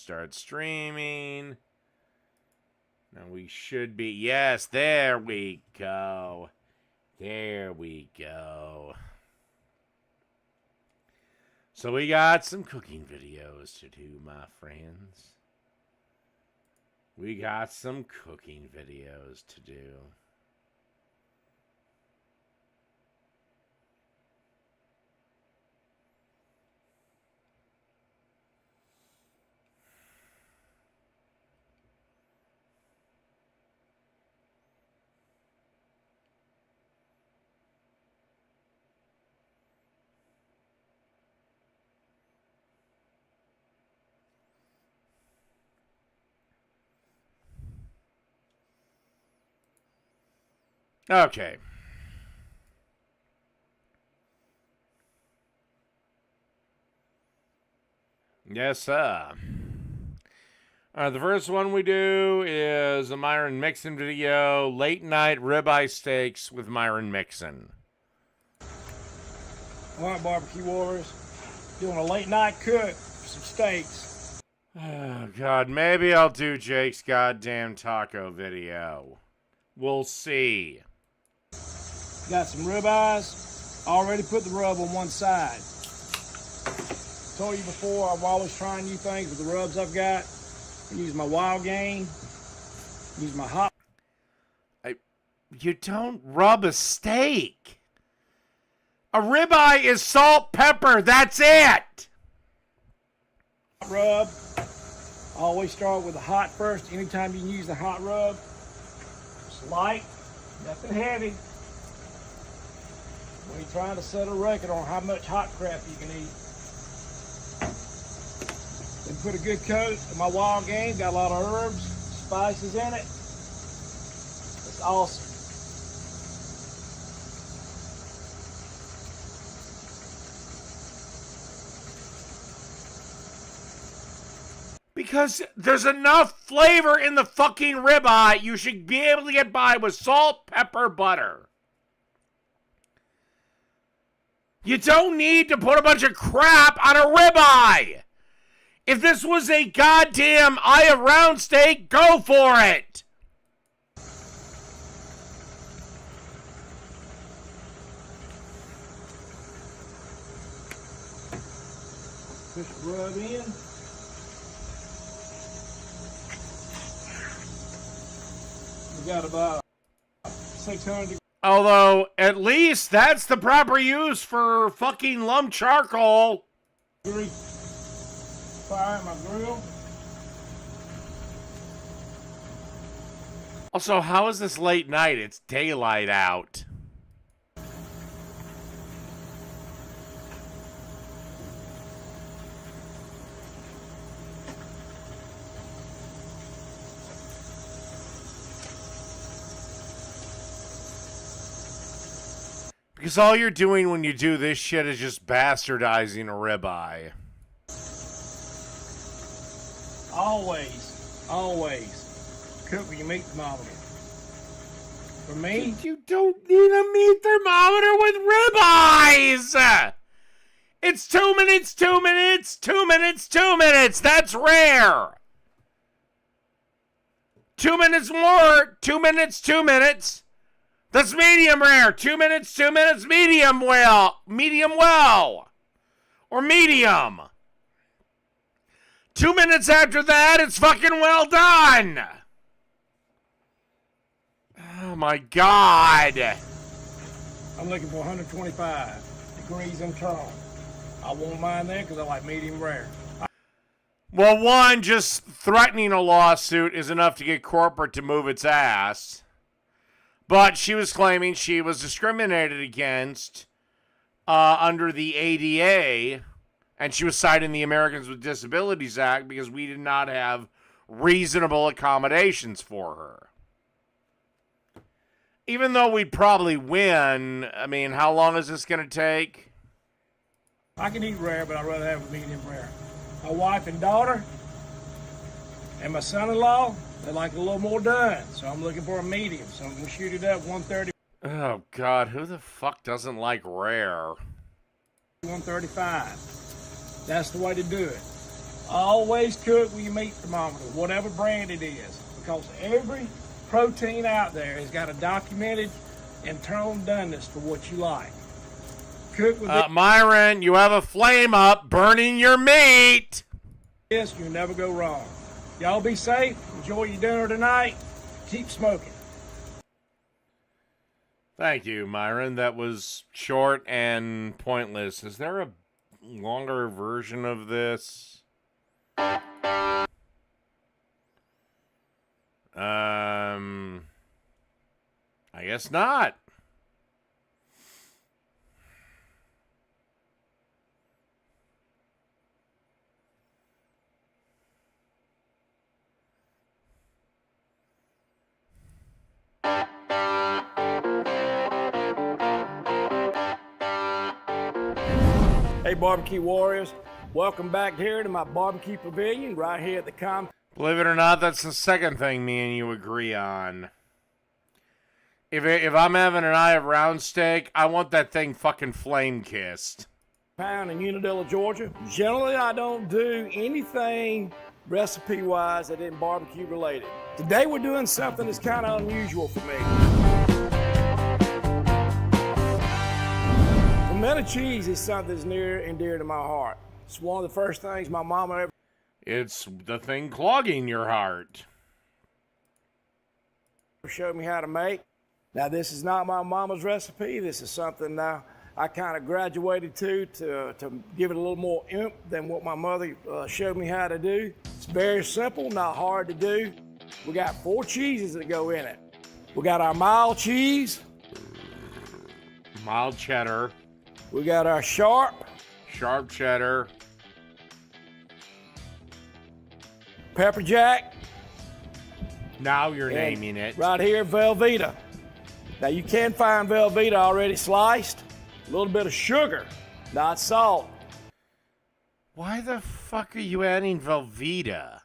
start streaming. Now we should be, yes, there we go. There we go. So we got some cooking videos to do, my friends. We got some cooking videos to do. Okay. Yes, sir. The first one we do is a Myron Mixon video, late night ribeye steaks with Myron Mixon. All right, Barbecue Wars, doing a late night cook for some steaks. Oh, God, maybe I'll do Jake's goddamn taco video. We'll see. Got some ribeyes. Already put the rub on one side. Told you before, I'm always trying new things with the rubs I've got. I use my Wild Game. Use my hot. You don't rub a steak. A ribeye is salt, pepper. That's it. Rub. Always start with the hot first. Anytime you can use the hot rub, it's light, nothing heavy. When you're trying to set a record on how much hot crap you can eat. Then put a good coat of my Wild Game. Got a lot of herbs, spices in it. It's awesome. Because there's enough flavor in the fucking ribeye, you should be able to get by with salt, pepper, butter. You don't need to put a bunch of crap on a ribeye. If this was a goddamn eye of round steak, go for it. Push the rub in. We got about 600. Although, at least that's the proper use for fucking lump charcoal. Fire in my grill. Also, how is this late night? It's daylight out. Because all you're doing when you do this shit is just bastardizing a ribeye. Always cook with your meat thermometer. For me, You don't need a meat thermometer with ribeyes! It's 2 minutes, 2 minutes, 2 minutes, 2 minutes. That's rare. 2 minutes more, 2 minutes, 2 minutes. That's medium rare. 2 minutes, 2 minutes, medium well. Medium well. Or medium. 2 minutes after that, it's fucking well done. Oh my God. I'm looking for 125 degrees internal. I won't mind that because I like medium rare. Well, one, just threatening a lawsuit is enough to get corporate to move its ass. But she was claiming she was discriminated against under the ADA, and she was citing the Americans with Disabilities Act because we did not have reasonable accommodations for her. Even though we'd probably win, I mean, how long is this going to take? I can eat rare, but I'd rather have it medium rare. My wife and daughter and my son-in-law, they like it a little more done, so I'm looking for a medium. So I'm going to shoot it up 130. Oh, God, who the fuck doesn't like rare? 135. That's the way to do it. Always cook with your meat thermometer, whatever brand it is, because every protein out there has got a documented internal doneness for what you like. Cook with Myron, you have a flame up burning your meat. this, you'll never go wrong. Y'all be safe. Enjoy your dinner tonight. Keep smoking. Thank you, Myron. That was short and pointless. Is there a longer version of this? I guess not. Hey, barbecue warriors. Welcome back here to my barbecue pavilion right here at the Believe it or not, that's the second thing me and you agree on. If I'm having an eye of round steak, I want that thing fucking flame kissed. Pound in Unadilla, Georgia. Generally, I don't do anything recipe-wise that isn't barbecue related. Today, we're doing something that's kind of unusual for me. Pimento cheese is something that's near and dear to my heart. It's one of the first things my mama ever It's the thing clogging your heart. showed me how to make. Now, this is not my mama's recipe. This is something I kind of graduated to give it a little more oomph than what my mother showed me how to do. It's very simple, not hard to do. We got 4 cheeses that go in it. We got our mild cheese. Mild cheddar. We got our sharp cheddar. pepper jack. Now you're and naming it. Right here, Velveeta. Now, you can find Velveeta already sliced. A little bit of sugar, not salt. Why the fuck are you adding Velveeta?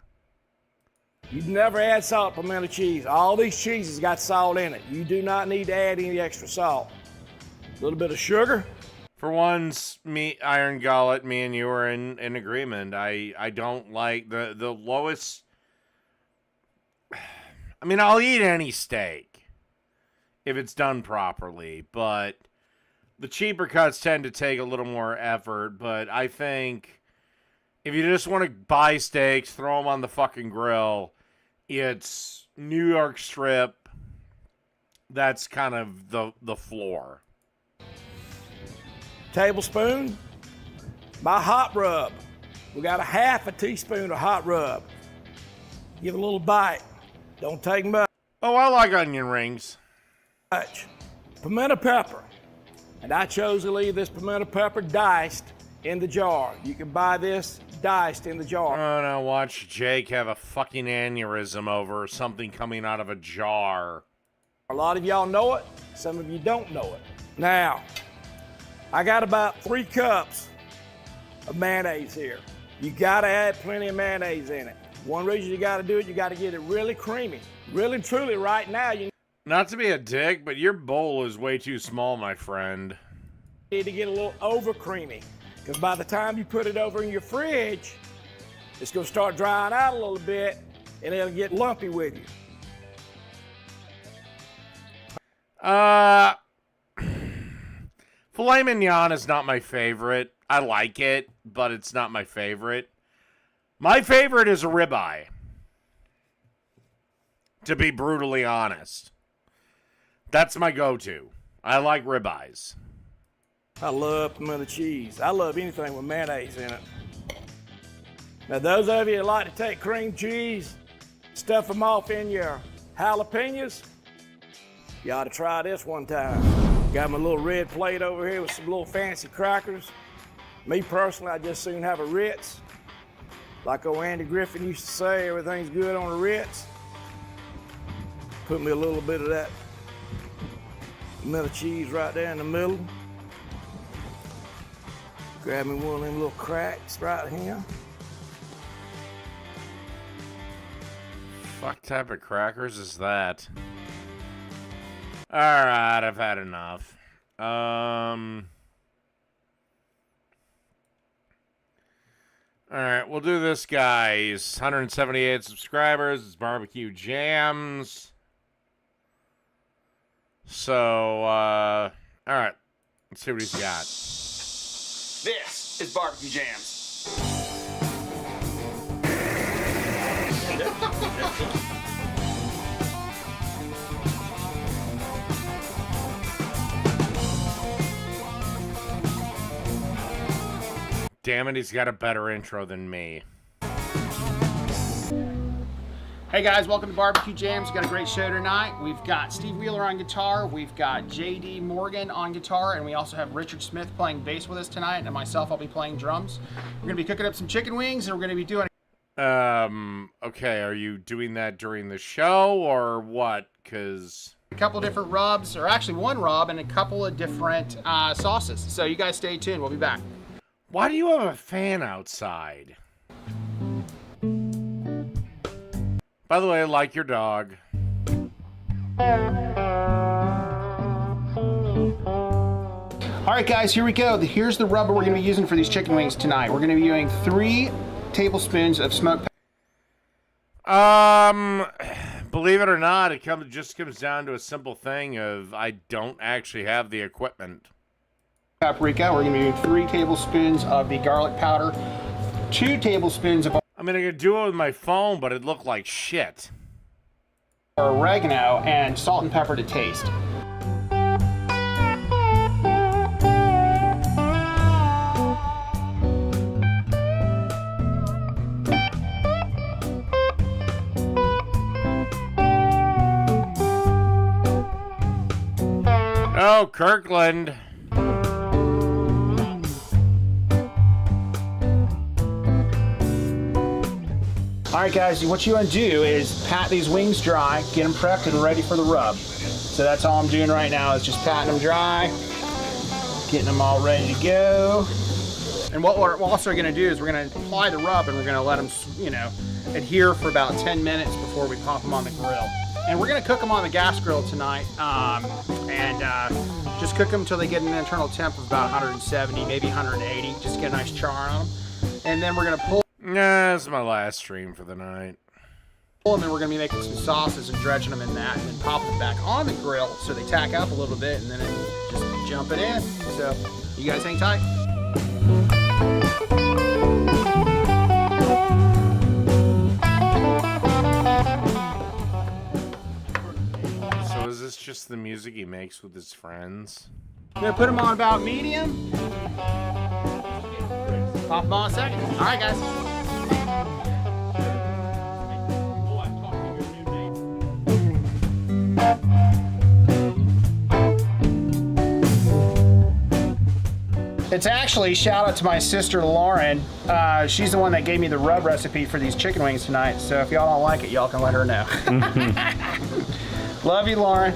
You never add salt to pimento cheese. All these cheeses got salt in it. You do not need to add any extra salt. A little bit of sugar. For once, Iron Gullet, me and you are in agreement. I don't like the lowest. I mean, I'll eat any steak if it's done properly, but the cheaper cuts tend to take a little more effort. But I think if you just want to buy steaks, throw them on the fucking grill. It's New York strip. That's kind of the floor. Tablespoon. My hot rub. We got a half a teaspoon of hot rub. Give it a little bite. Don't take much. Oh, I like onion rings. Pimento pepper. And I chose to leave this pimento pepper diced in the jar. You can buy this diced in the jar. Oh, no, watch Jake have a fucking aneurysm over something coming out of a jar. A lot of y'all know it. Some of you don't know it. Now, I got about 3 cups of mayonnaise here. You gotta add plenty of mayonnaise in it. One reason you gotta do it, you gotta get it really creamy. Really, truly, right now, you Not to be a dick, but your bowl is way too small, my friend. need to get a little over creamy. Because by the time you put it over in your fridge, it's gonna start drying out a little bit and it'll get lumpy with you. Filet mignon is not my favorite. I like it, but it's not my favorite. My favorite is a ribeye. To be brutally honest. That's my go-to. I like ribeyes. I love pimento cheese. I love anything with mayonnaise in it. Now, those of you that like to take cream cheese, stuff them off in your jalapenos, you ought to try this one time. Got my little red plate over here with some little fancy crackers. Me personally, I just soon have a Ritz. Like old Andy Griffin used to say, everything's good on a Ritz. Put me a little bit of that pimento cheese right there in the middle. Grab me one of them little cracks right here. Fuck type of crackers is that? Alright, I've had enough. All right, we'll do this, guys. 178 subscribers. It's Barbecue Jams. So, all right. Let's see what he's got. This is Barbecue Jams. Damn it, he's got a better intro than me. Hey guys, welcome to Barbecue Jams. We've got a great show tonight. We've got Steve Wheeler on guitar, we've got JD Morgan on guitar, and we also have Richard Smith playing bass with us tonight, and myself, I'll be playing drums. We're gonna be cooking up some chicken wings, and we're gonna be doing Okay, are you doing that during the show or what? Because a couple different rubs, or actually one rub and a couple of different sauces. So you guys stay tuned, we'll be back. why do you have a fan outside? By the way, I like your dog. All right, guys, here we go. Here's the rub we're going to be using for these chicken wings tonight. We're going to be using 3 tablespoons of smoked Believe it or not, it just comes down to a simple thing of I don't actually have the equipment. paprika. We're going to be using 3 tablespoons of the garlic powder, 2 tablespoons of I mean, I could do it with my phone, but it looked like shit. oregano, and salt and pepper to taste. Oh, Kirkland. All right, guys, what you want to do is pat these wings dry, get them prepped and ready for the rub. So that's all I'm doing right now is just patting them dry, getting them all ready to go. And what we're also going to do is we're going to apply the rub and we're going to let them, adhere for about 10 minutes before we pop them on the grill. And we're going to cook them on the gas grill tonight, just cook them until they get an internal temp of about 170, maybe 180, just to get a nice char on them. And then we're going to pull. Nah, this is my last stream for the night. And then we're going to be making some sauces and dredging them in that, and then popping them back on the grill so they tack up a little bit, and then just jump it in. So you guys hang tight. So is this just the music he makes with his friends? I'm going to put them on about medium. Pop them on a second. All right, guys. It's actually, shout out to my sister Lauren. She's the one that gave me the rub recipe for these chicken wings tonight. So if y'all don't like it, y'all can let her know. Love you, Lauren.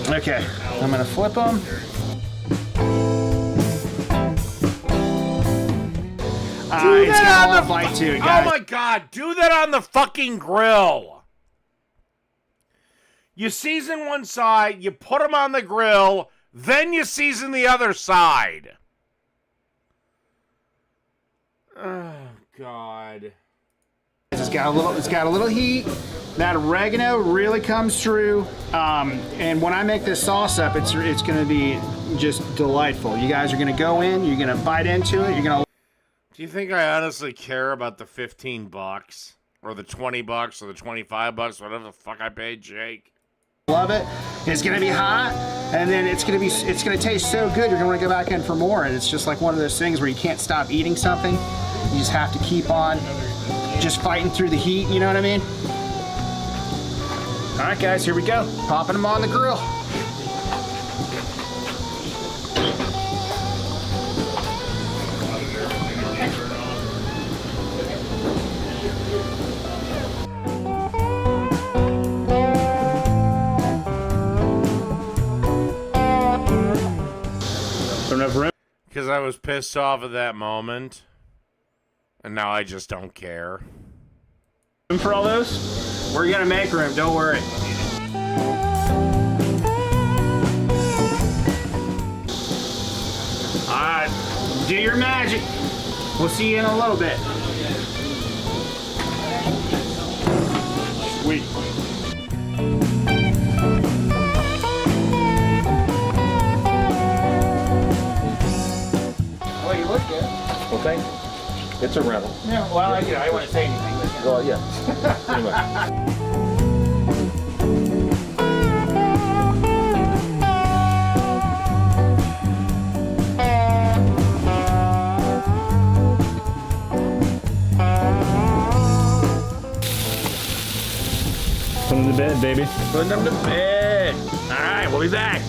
Okay, I'm gonna flip them. It's got a lot of bite to it, guys. Oh my god, do that on the fucking grill. You season one side, you put them on the grill, then you season the other side. Oh god. It's got a little heat. That oregano really comes through. And when I make this sauce up, it's gonna be just delightful. You guys are gonna go in, you're gonna bite into it, you're gonna. Do you think I honestly care about the $15 or the $20 or the $25, whatever the fuck I paid Jake? Love it. It's gonna be hot, and then it's gonna taste so good. You're gonna want to go back in for more. And it's just like one of those things where you can't stop eating something. You just have to keep on, just fighting through the heat. You know what I mean? All right, guys, here we go. Popping them on the grill. Because I was pissed off at that moment, and now I just don't care. Room for all those? We're gonna make room, don't worry. Alright, do your magic. We'll see you in a little bit. Sweet. Well, you look good. Well, thank you. It's a rental. Yeah, well, I didn't want to say anything. Well, yeah. Pretty much. Put him to bed, baby. Putting them to bed. All right, we'll be back.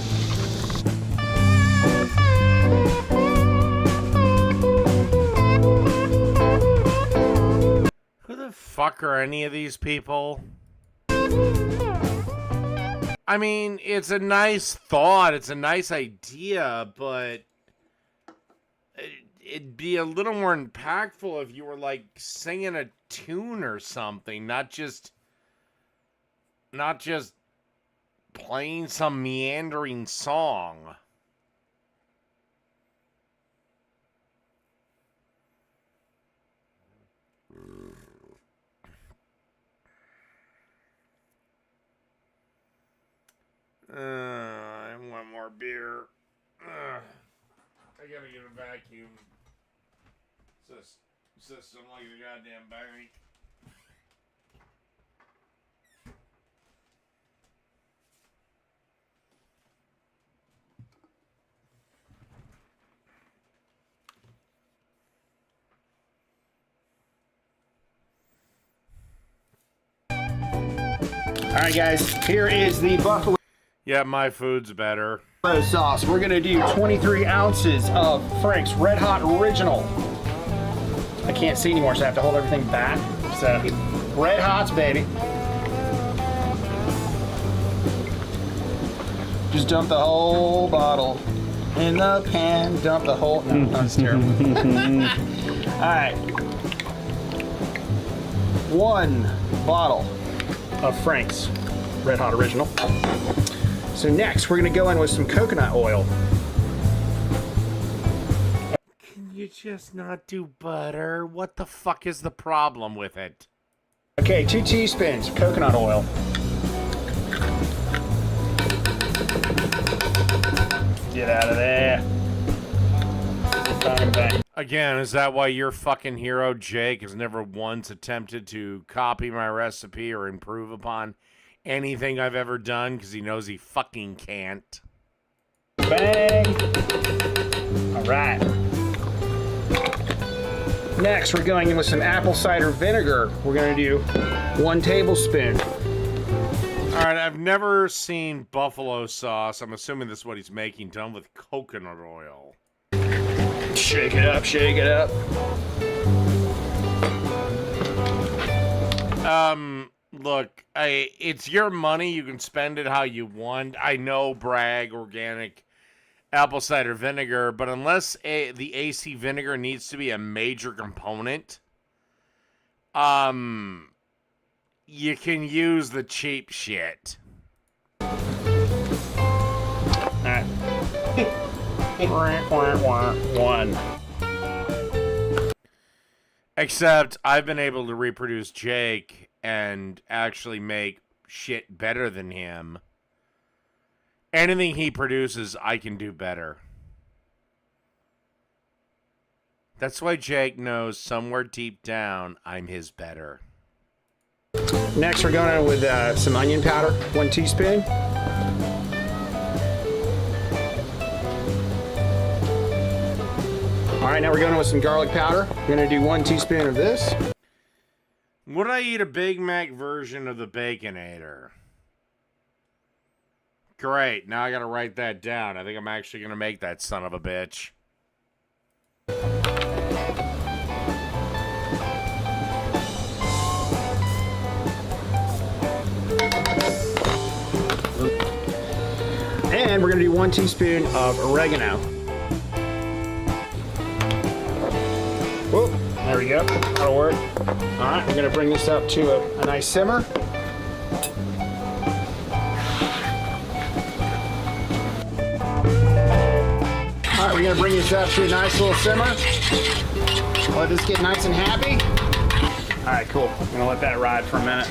Who the fuck are any of these people? I mean, it's a nice thought, it's a nice idea, but it'd be a little more impactful if you were like singing a tune or something, not just playing some meandering song. I want more beer. I gotta get a vacuum system like the goddamn bank. All right, guys, here is the buffalo Yeah, my food's better. sauce. We're gonna do 23 ounces of Frank's Red Hot Original. I can't see anymore, so I have to hold everything back. So, Red Hots, baby. Just dump the whole bottle in the pan. Dump the whole. No, that's terrible. All right. 1 bottle of Frank's Red Hot Original. So next, we're gonna go in with some coconut oil. Can you just not do butter? What the fuck is the problem with it? Okay, 2 teaspoons of coconut oil. Get out of there. Bang, bang. Again, is that why your fucking hero, Jake, has never once attempted to copy my recipe or improve upon anything I've ever done because he knows he fucking can't? Bang. All right. Next, we're going in with some apple cider vinegar. We're gonna do 1 tablespoon. All right, I've never seen buffalo sauce. I'm assuming this is what he's making, done with coconut oil. Shake it up, shake it up. Look, it's your money. You can spend it how you want. I know Bragg organic apple cider vinegar, but unless the AC vinegar needs to be a major component, you can use the cheap shit. All right. 1. Except I've been able to reproduce Jake and actually make shit better than him. Anything he produces, I can do better. That's why Jake knows somewhere deep down I'm his better. Next, we're going in with some onion powder, 1 teaspoon. All right, now we're going in with some garlic powder. We're going to do 1 teaspoon of this. Would I eat a Big Mac version of the Baconator? Great, now I gotta write that down. I think I'm actually gonna make that son of a bitch. And we're going to do 1 teaspoon of oregano. Whoop, there we go. That'll work. All right, we're going to bring this up to a nice simmer. All right, we're gonna bring this up to a nice little simmer. Let this get nice and happy. All right, cool. I'm gonna let that ride for a minute.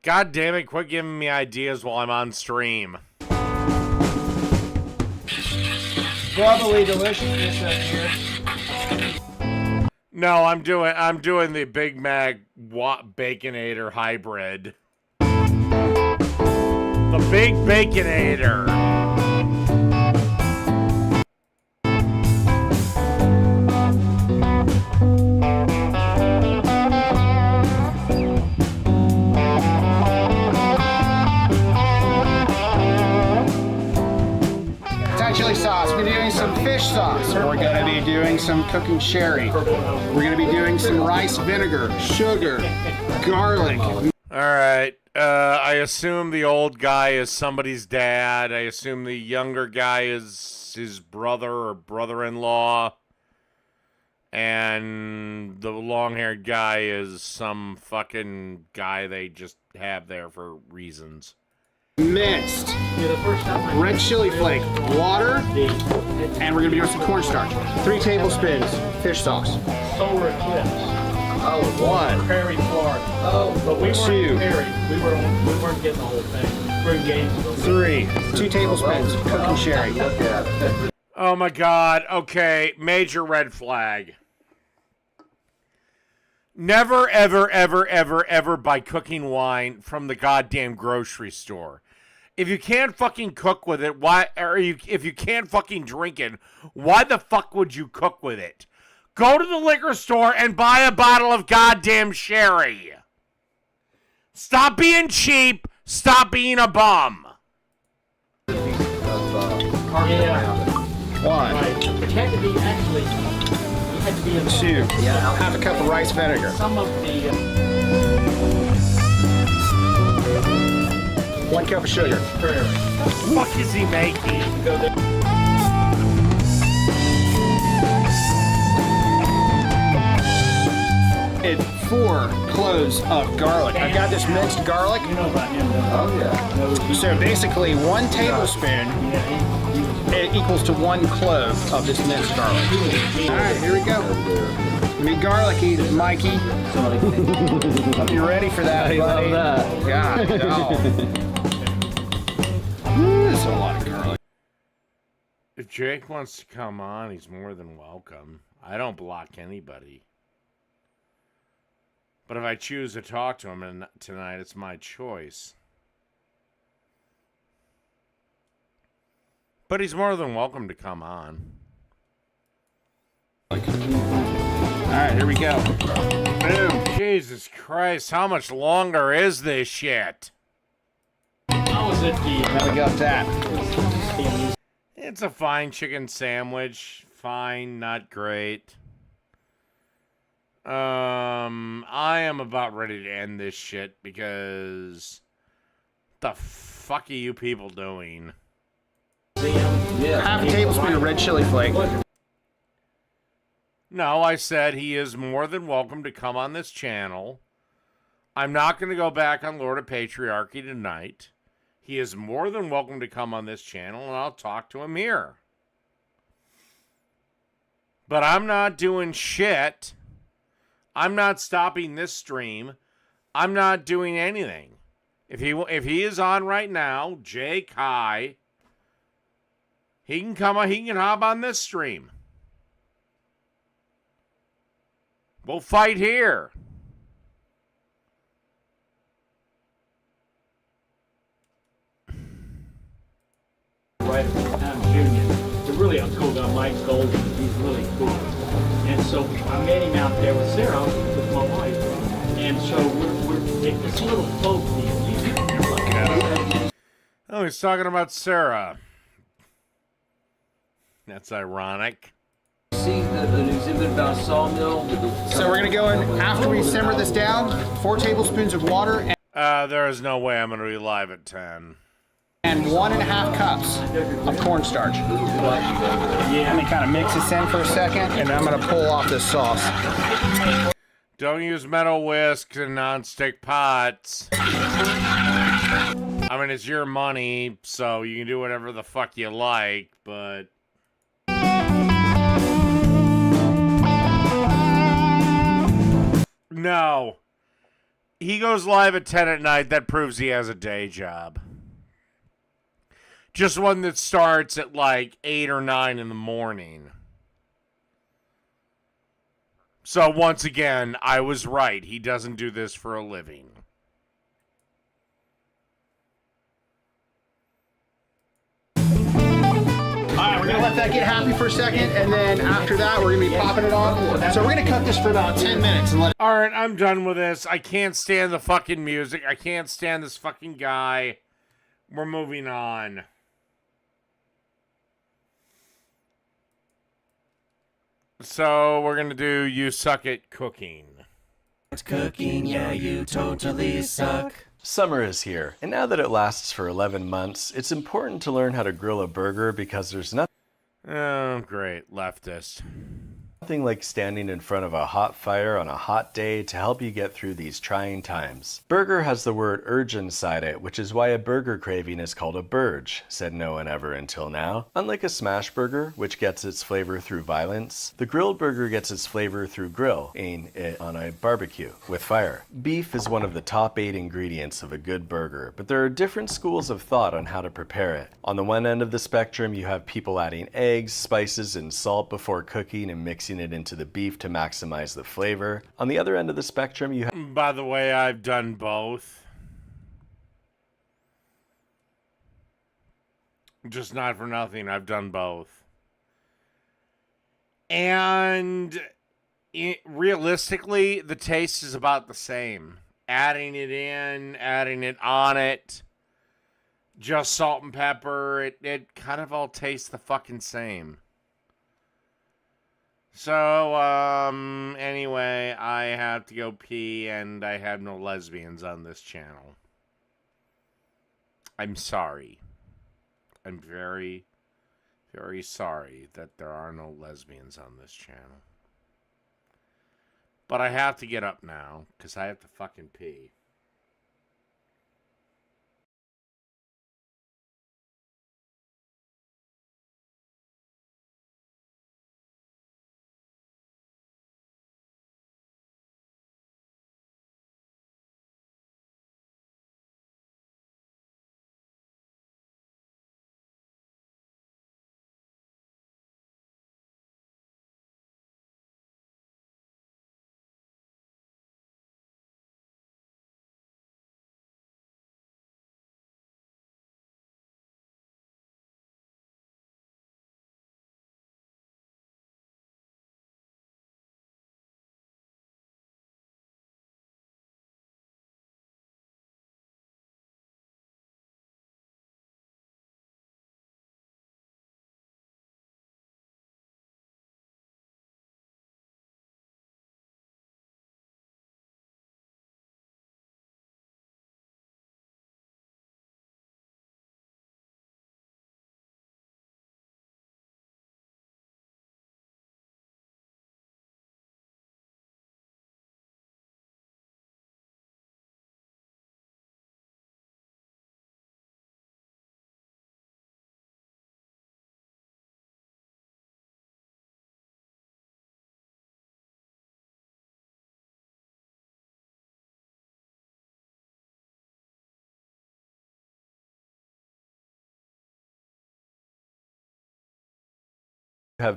God damn it, quit giving me ideas while I'm on stream. Bubbly deliciousness up here. No, I'm doing the Big Mac Baconator hybrid. The Big Baconator. Thai chili sauce. We're doing some fish sauce. We're gonna be doing some cooking sherry. We're gonna be doing some rice vinegar, sugar, garlic. All right. I assume the old guy is somebody's dad. I assume the younger guy is his brother or brother-in-law. And the long-haired guy is some fucking guy they just have there for reasons. Minced red chili flake, water, and we're gonna be doing some cornstarch. 3 tablespoons fish sauce. Solar eclipse. Oh, 1, Prairie, Florida. Oh, but we weren't 2, married. We weren't getting the whole thing. We're engaged. 3, 2 tablespoons cooking sherry. Oh my god. Okay, major red flag. Never, ever, ever, ever, ever buy cooking wine from the goddamn grocery store. If you can't fucking cook with it, if you can't fucking drink it, why the fuck would you cook with it? Go to the liquor store and buy a bottle of goddamn sherry. Stop being cheap. Stop being a bum. Yeah. 1, It had to be actually. It had to be in 2, half a cup of rice vinegar. some of the 1 cup of sugar. prairie. What the fuck is he making? Go there. And 4 cloves of garlic. I've got this minced garlic. You know about him, though. So basically 1 tablespoon it equals to 1 clove of this minced garlic. All right, here we go. Be garlicky, Mikey. Hope you're ready for that, buddy. God, no. That's a lot of garlic. If Jake wants to come on, he's more than welcome. I don't block anybody. But if I choose to talk to him tonight, it's my choice. But he's more than welcome to come on. All right, here we go. Boom. Jesus Christ, how much longer is this shit? How was it Now we got that. It's a fine chicken sandwich. Fine, not great. I am about ready to end this shit because what the fuck are you people doing? Half a tablespoon of red chili flake. No, I said he is more than welcome to come on this channel. I'm not going to go back on Lord of Patriarchy tonight. He is more than welcome to come on this channel, and I'll talk to him here. But I'm not doing shit. I'm not stopping this stream. I'm not doing anything. If he is on right now, Jake, hi. He can come on. He can hop on this stream. We'll fight here. Right at the time, Junior. They're really a cool guy. Mike's Golden. He's really cool. And so I met him out there with Sarah, with my wife. And so it's a little folk deal. Oh, he's talking about Sarah. That's ironic. See an exhibit about a sawmill with the... So we're gonna go in after we simmer this down. 4 tablespoons of water There is no way I'm going to be live at 10. and 1.5 cups of cornstarch. Let me kind of mix this in for a second, and I'm gonna pull off this sauce. Don't use metal whisks and non-stick pots. I mean, it's your money, so you can do whatever the fuck you like, but... No. He goes live at 10 at night. That proves he has a day job. Just one that starts at like 8 or 9 in the morning. So once again, I was right. He doesn't do this for a living. Alright, we're gonna let that get happy for a second, and then after that, we're gonna be popping it on. So we're gonna cut this for about 10 minutes and let it. Alright, I'm done with this. I can't stand the fucking music. I can't stand this fucking guy. We're moving on. So we're gonna do You Suck at Cooking. Cooking, yeah, you totally suck. Summer is here, and now that it lasts for 11 months, it's important to learn how to grill a burger because there's nothing Oh, great. Leftist. like standing in front of a hot fire on a hot day to help you get through these trying times. Burger has the word urge inside it, which is why a burger craving is called a burge, said no one ever until now. Unlike a smash burger, which gets its flavor through violence, the grilled burger gets its flavor through grilling it on a barbecue with fire. Beef is one of the top 8 ingredients of a good burger, but there are different schools of thought on how to prepare it. On the one end of the spectrum, you have people adding eggs, spices, and salt before cooking and mixing it into the beef to maximize the flavor. On the other end of the spectrum, you have By the way, I've done both. Just not for nothing. I've done both. And realistically, the taste is about the same. Adding it in, adding it on it, just salt and pepper, it kind of all tastes the fucking same. So, anyway, I have to go pee, and I have no lesbians on this channel. I'm sorry. I'm very, very sorry that there are no lesbians on this channel. But I have to get up now, because I have to fucking pee.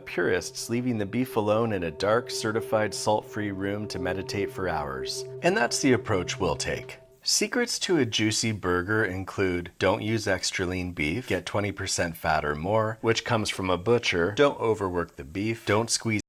purists leaving the beef alone in a dark, certified salt-free room to meditate for hours. And that's the approach we'll take. Secrets to a juicy burger include don't use extra lean beef, get 20% fat or more, which comes from a butcher, don't overwork the beef, don't squeeze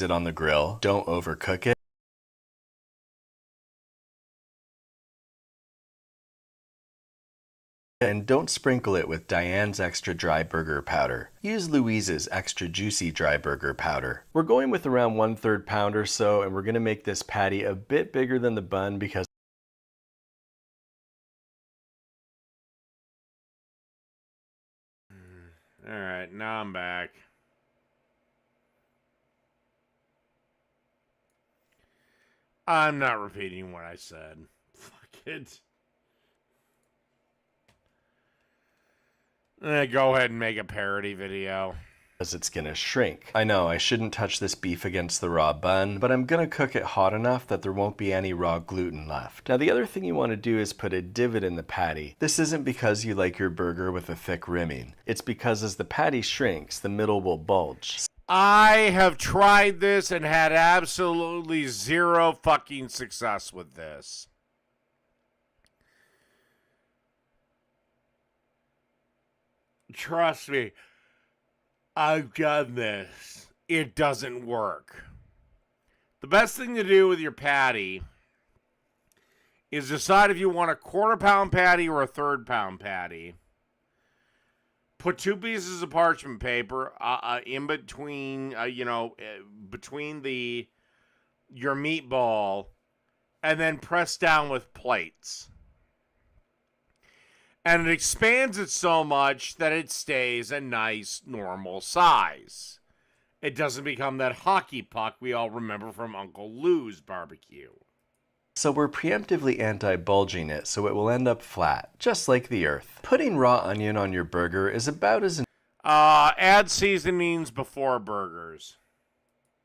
it on the grill. Don't overcook it. And don't sprinkle it with Diane's extra dry burger powder. Use Louise's extra juicy dry burger powder. We're going with around 1/3 pound or so, and we're going to make this patty a bit bigger than the bun because All right, now I'm back. I'm not repeating what I said. Fuck it. Go ahead and make a parody video. it's gonna shrink. I know I shouldn't touch this beef against the raw bun, but I'm gonna cook it hot enough that there won't be any raw gluten left. Now the other thing you want to do is put a divot in the patty. This isn't because you like your burger with a thick rimming. It's because as the patty shrinks, the middle will bulge. I have tried this and had absolutely zero fucking success with this. Trust me, I've done this. It doesn't work. The best thing to do with your patty is decide if you want a 1/4 pound patty or a 1/3 pound patty. Put 2 pieces of parchment paper in between, between your meatball, and then press down with plates. And it expands it so much that it stays a nice, normal size. It doesn't become that hockey puck we all remember from Uncle Lou's barbecue. So we're preemptively anti-bulging it so it will end up flat, just like the earth. Putting raw onion on your burger is about as Add seasonings before burgers.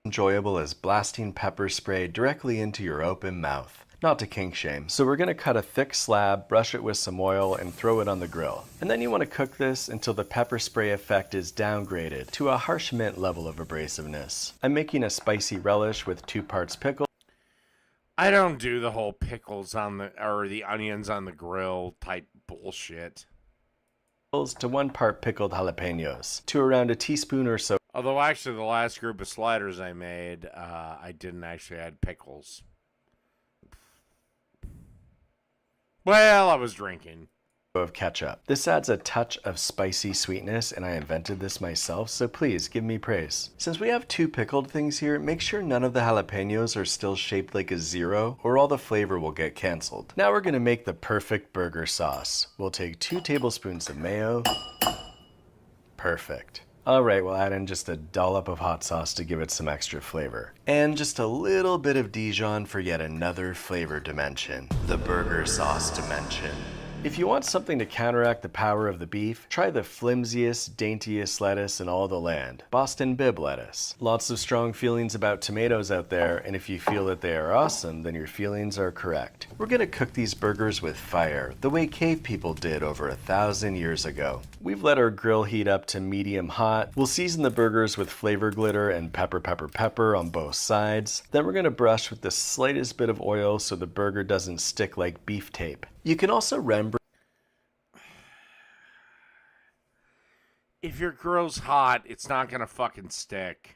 enjoyable as blasting pepper spray directly into your open mouth. Not to kink shame. So we're gonna cut a thick slab, brush it with some oil, and throw it on the grill. And then you wanna cook this until the pepper spray effect is downgraded to a harsh mint level of abrasiveness. I'm making a spicy relish with 2 parts pickle. I don't do the whole pickles or the onions on the grill type bullshit. To 1 part pickled jalapenos, to around a teaspoon or so. Although actually the last group of sliders I made, I didn't actually add pickles. Well, I was drinking. Of ketchup. This adds a touch of spicy sweetness, and I invented this myself, so please give me praise. Since we have 2 pickled things here, make sure none of the jalapenos are still shaped like a 0, or all the flavor will get canceled. Now we're gonna make the perfect burger sauce. We'll take 2 tablespoons of mayo. Perfect. Alright, we'll add in just a dollop of hot sauce to give it some extra flavor. And just a little bit of Dijon for yet another flavor dimension. The burger sauce dimension. If you want something to counteract the power of the beef, try the flimsiest, daintiest lettuce in all the land, Boston Bib lettuce. Lots of strong feelings about tomatoes out there, and if you feel that they are awesome, then your feelings are correct. We're gonna cook these burgers with fire, the way cave people did over 1,000 years ago. We've let our grill heat up to medium hot. We'll season the burgers with flavor glitter and pepper on both sides. Then we're gonna brush with the slightest bit of oil so the burger doesn't stick like beef tape. You can also rembrandt. If your grill's hot, it's not gonna fucking stick.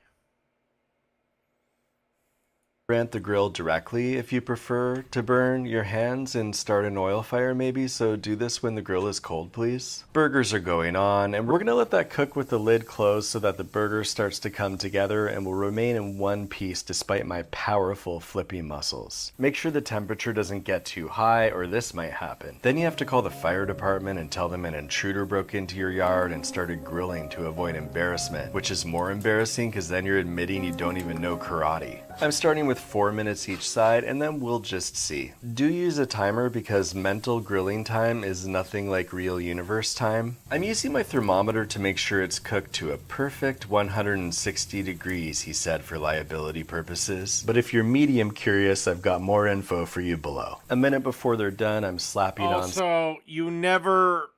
The grill directly if you prefer to burn your hands and start an oil fire maybe, so do this when the grill is cold please. Burgers are going on, and we're gonna let that cook with the lid closed so that the burger starts to come together and will remain in one piece despite my powerful flipping muscles. Make sure the temperature doesn't get too high or this might happen. Then you have to call the fire department and tell them an intruder broke into your yard and started grilling to avoid embarrassment, which is more embarrassing because then you're admitting you don't even know karate. I'm starting with 4 minutes each side, and then we'll just see. Do use a timer because mental grilling time is nothing like real universe time. I'm using my thermometer to make sure it's cooked to a perfect 160 degrees, he said for liability purposes. But if you're medium curious, I've got more info for you below. A minute before they're done, I'm slapping on... Also, you never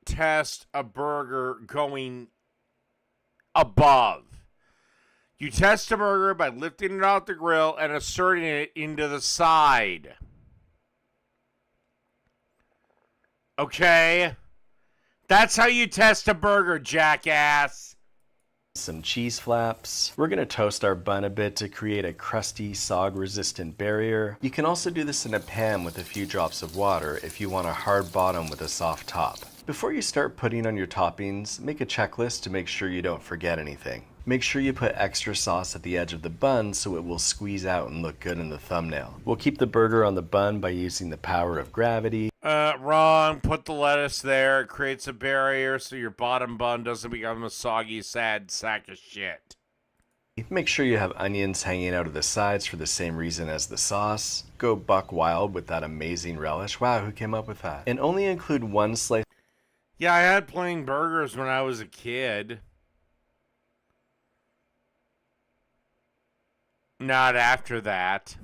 test a burger going above. You test a burger by lifting it out the grill and inserting it into the side. Okay? That's how you test a burger, jackass. some cheese flaps. We're gonna toast our bun a bit to create a crusty, sog-resistant barrier. You can also do this in a pan with a few drops of water if you want a hard bottom with a soft top. Before you start putting on your toppings, make a checklist to make sure you don't forget anything. Make sure you put extra sauce at the edge of the bun so it will squeeze out and look good in the thumbnail. We'll keep the burger on the bun by using the power of gravity. Wrong. Put the lettuce there. It creates a barrier so your bottom bun doesn't become a soggy, sad sack of shit. Make sure you have onions hanging out of the sides for the same reason as the sauce. Go buck wild with that amazing relish. Wow, who came up with that? And only include one slice. Yeah, I had plain burgers when I was a kid. Not after that.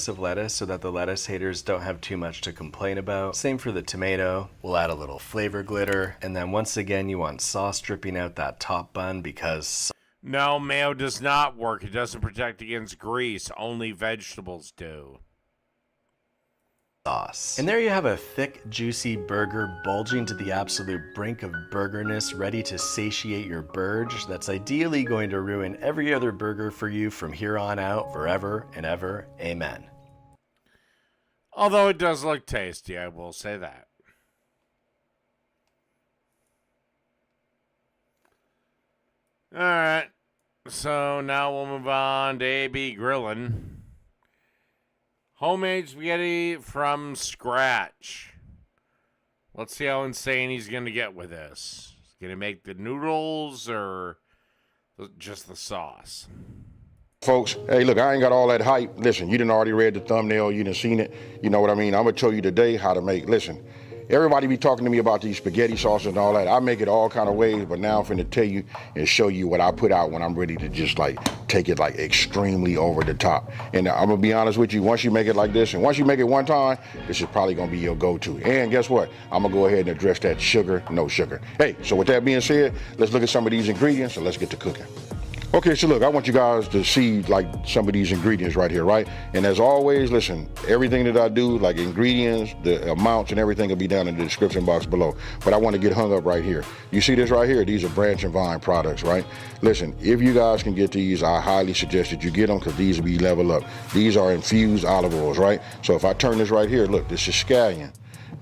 Of lettuce so that the lettuce haters don't have too much to complain about. Same for the tomato. We'll add a little flavor glitter. And then once again, you want sauce dripping out that top bun because... No, mayo does not work. It doesn't protect against grease. Only vegetables do. Sauce. And there you have a thick, juicy burger bulging to the absolute brink of burgerness, ready to satiate your burge. That's ideally going to ruin every other burger for you from here on out, forever and ever. Amen. Although it does look tasty, I will say that. Alright, so now we'll move on to AB Grillin'. Homemade spaghetti from scratch. Let's see how insane he's going to get with this. He's going to make the noodles or just the sauce. Folks, hey, look, I ain't got all that hype. Listen, you done already read the thumbnail. You done seen it. You know what I mean? I'm going to show you today how to make, listen, everybody be talking to me about these spaghetti sauces and all that. I make it all kind of ways, but now I'm finna tell you and show you what I put out when I'm ready to just like take it like extremely over the top. And I'm gonna be honest with you, once you make it like this, and once you make it one time, this is probably gonna be your go-to. And guess what? I'm gonna go ahead and address that sugar, no sugar. Hey, so with that being said, let's look at some of these ingredients and let's get to cooking. Okay, so look, I want you guys to see like some of these ingredients right here, right? And as always, listen, everything that I do, like ingredients, the amounts and everything will be down in the description box below. But I want to get hung up right here. You see this right here? These are Branch and Vine products, right? Listen, if you guys can get these, I highly suggest that you get them because these will be level up. These are infused olive oils, right? So if I turn this right here, look, this is scallion.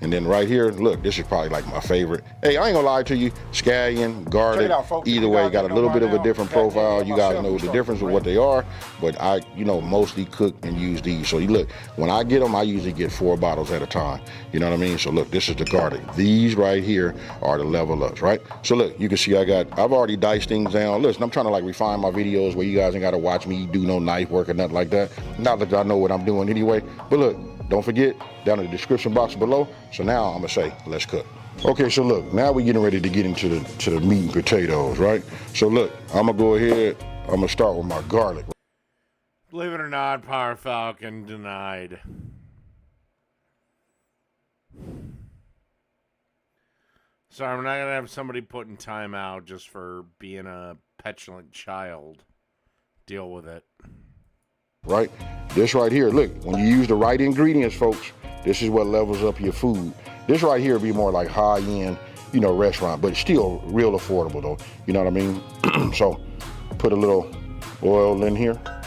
And then right here, look, this is probably like my favorite. Hey, I ain't gonna lie to you, scallion, garlic, either way, got a little bit of a different profile. You guys know the difference of what they are, but I, mostly cook and use these. So you look, when I get them, I usually get 4 bottles at a time. You know what I mean? So look, this is the garlic. These right here are the level ups, right? So look, you can see I've already diced things down. Listen, I'm trying to like refine my videos where you guys ain't gotta watch me do no knife work or nothing like that. Not that I know what I'm doing anyway, but look, don't forget, down in the description box below. So now I'm gonna say, let's cook. Okay, so look, now we're getting ready to get into the meat and potatoes, right? So look, I'm gonna go ahead, I'm gonna start with my garlic. Believe it or not, Power Falcon denied. Sorry, I'm not gonna have somebody put in timeout just for being a petulant child. Deal with it. Right? This right here, look, when you use the right ingredients, folks, this is what levels up your food. This right here would be more like high-end, restaurant, but still real affordable though. You know what I mean? So put a little oil in here, a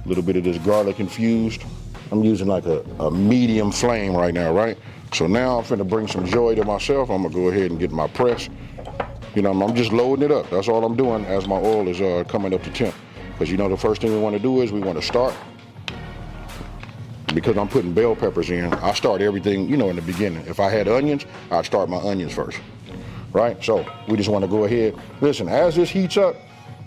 little bit of this garlic infused. I'm using like a medium flame right now, right? So now I'm finna bring some joy to myself. I'm gonna go ahead and get my press. I'm just loading it up. That's all I'm doing as my oil is coming up to temp. Because the first thing we want to do is we want to start, because I'm putting bell peppers in, I start everything, in the beginning. If I had onions, I'd start my onions first, right? So we just want to go ahead. Listen, as this heats up,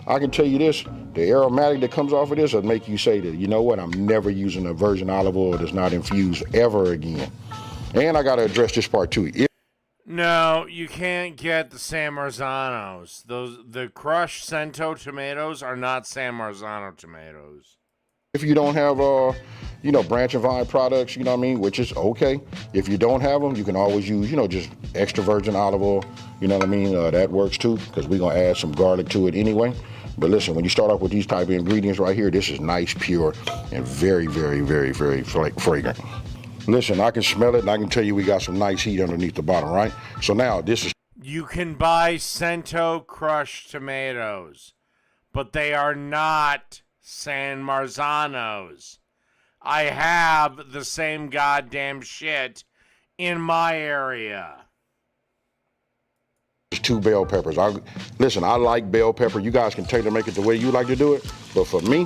I can tell you this, the aromatic that comes off of this will make you say that, you know what, I'm never using a virgin olive oil that's not infused ever again. And I got to address this part too. No, you can't get the San Marzanos. The crushed Cento tomatoes are not San Marzano tomatoes. If you don't have, Branch and Vine products, which is okay. If you don't have them, you can always use, just extra virgin olive oil. You know what I mean? That works too, because we're going to add some garlic to it anyway. But listen, when you start off with these type of ingredients right here, this is nice, pure, and very, very, very, very fragrant. Listen, I can smell it, and I can tell you we got some nice heat underneath the bottom, right? So now this is... You can buy Cento crushed tomatoes, but they are not San Marzanos. I have the same goddamn shit in my area. There's 2 bell peppers. Listen, I like bell pepper. You guys can tailor make it the way you like to do it. But for me,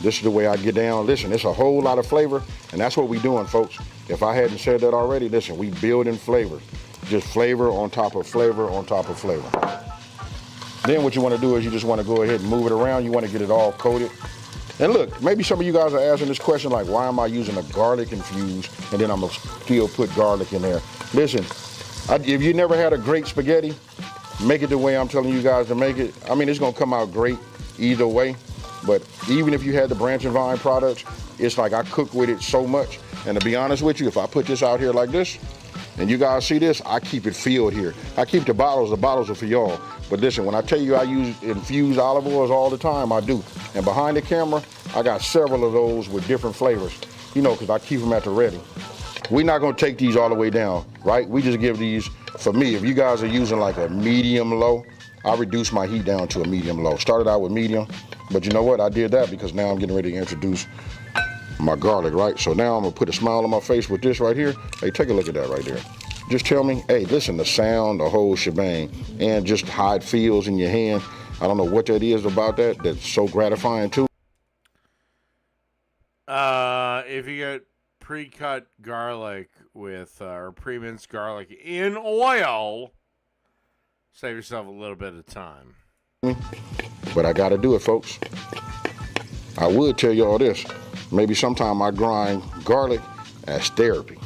this is the way I get down. Listen, it's a whole lot of flavor, and that's what we doing, folks. If I hadn't said that already, listen, we building flavor. Just flavor on top of flavor on top of flavor. Then what you want to do is you just want to go ahead and move it around. You want to get it all coated. And look, maybe some of you guys are asking this question like, why am I using a garlic infused and then I'm going to still put garlic in there? Listen, if you never had a great spaghetti, make it the way I'm telling you guys to make it. I mean, it's going to come out great either way. But even if you had the Branch and Vine products, it's like I cook with it so much. And to be honest with you, if I put this out here like this, and you guys see this, I keep it filled here. I keep the bottles are for y'all. But listen, when I tell you I use infused olive oils all the time, I do. And behind the camera, I got several of those with different flavors, you know, because I keep them at the ready. We're not gonna take these all the way down, right? We just give these, for me, if you guys are using like a medium low, I reduce my heat down to a medium low. Started out with medium, but you know what? I did that because now I'm getting ready to introduce my garlic, right? So now I'm gonna put a smile on my face with this right here. Hey, take a look at that right there. Just tell me, hey, listen, the sound, the whole shebang, and just how it feels in your hand. I don't know what that is about that that's so gratifying too. If you get pre-cut garlic with, or pre-minced garlic in oil, save yourself a little bit of time. But I gotta do it, folks. I would tell you all this. Maybe sometime I grind garlic as therapy.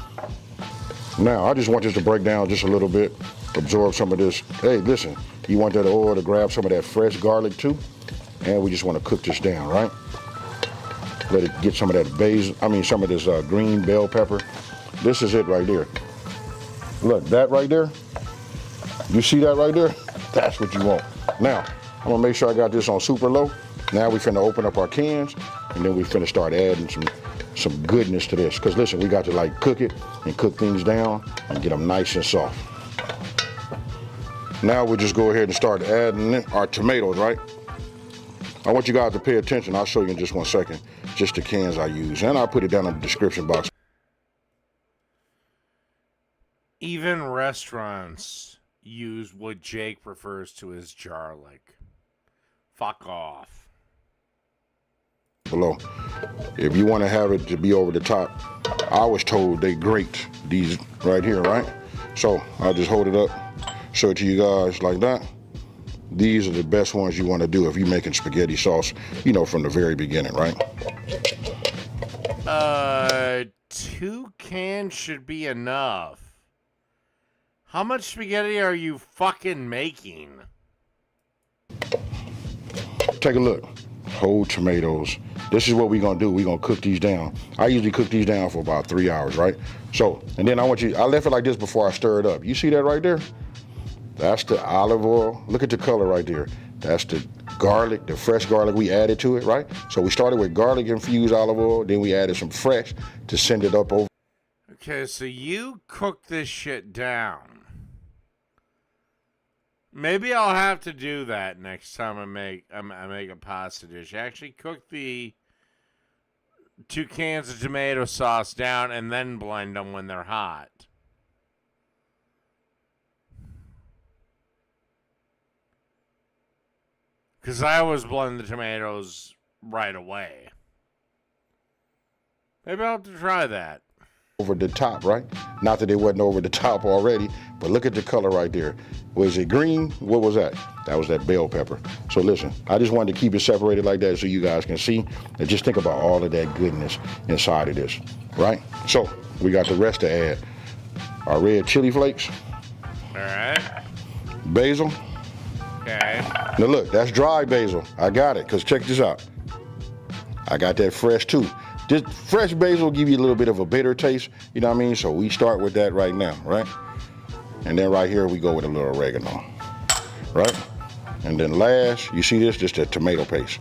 Now, I just want this to break down just a little bit, absorb some of this. Hey, listen, you want that oil to grab some of that fresh garlic too? And we just want to cook this down, right? Let it get some of that basil, some of this green bell pepper. This is it right there. Look, that right there, you see that right there? That's what you want. Now, I'm gonna make sure I got this on super low. Now we finna open up our cans, and then we finna start adding some goodness to this. Cause listen, we got to like cook it and cook things down and get them nice and soft. Now we'll just go ahead and start adding in our tomatoes, right? I want you guys to pay attention. I'll show you in just 1 second, just the cans I use. And I'll put it down in the description box. Even restaurants use what Jake refers to as jarlic. Fuck off. Below. If you want to have it to be over the top, I was told they grate these right here, right? So I'll just hold it up, show it to you guys like that. These are the best ones you want to do if you're making spaghetti sauce, you know, from the very beginning, right? 2 cans should be enough. How much spaghetti are you fucking making? Take a look. Whole tomatoes. This is what we're gonna do. We're gonna cook these down. I usually cook these down for about 3 hours, right? So, and then I left it like this before I stir it up. You see that right there? That's the olive oil. Look at the color right there. That's the garlic, the fresh garlic we added to it, right? So we started with garlic infused olive oil, then we added some fresh to send it up over. Okay, so you cook this shit down. Maybe I'll have to do that next time I make a pasta dish. Actually cook the 2 cans of tomato sauce down and then blend them when they're hot. Because I always blend the tomatoes right away. Maybe I'll have to try that. Over the top, right? Not that it wasn't over the top already, but look at the color right there. Was it green? What was that? That was that bell pepper. So listen, I just wanted to keep it separated like that so you guys can see and just think about all of that goodness inside of this, right? So we got the rest to add. Our red chili flakes. All right. Basil. Okay. Now look, that's dry basil. I got it, because check this out. I got that fresh too. This fresh basil will give you a little bit of a bitter taste, you know what I mean? So we start with that right now, right? And then right here we go with a little oregano, right? And then last, you see this? Just the tomato paste.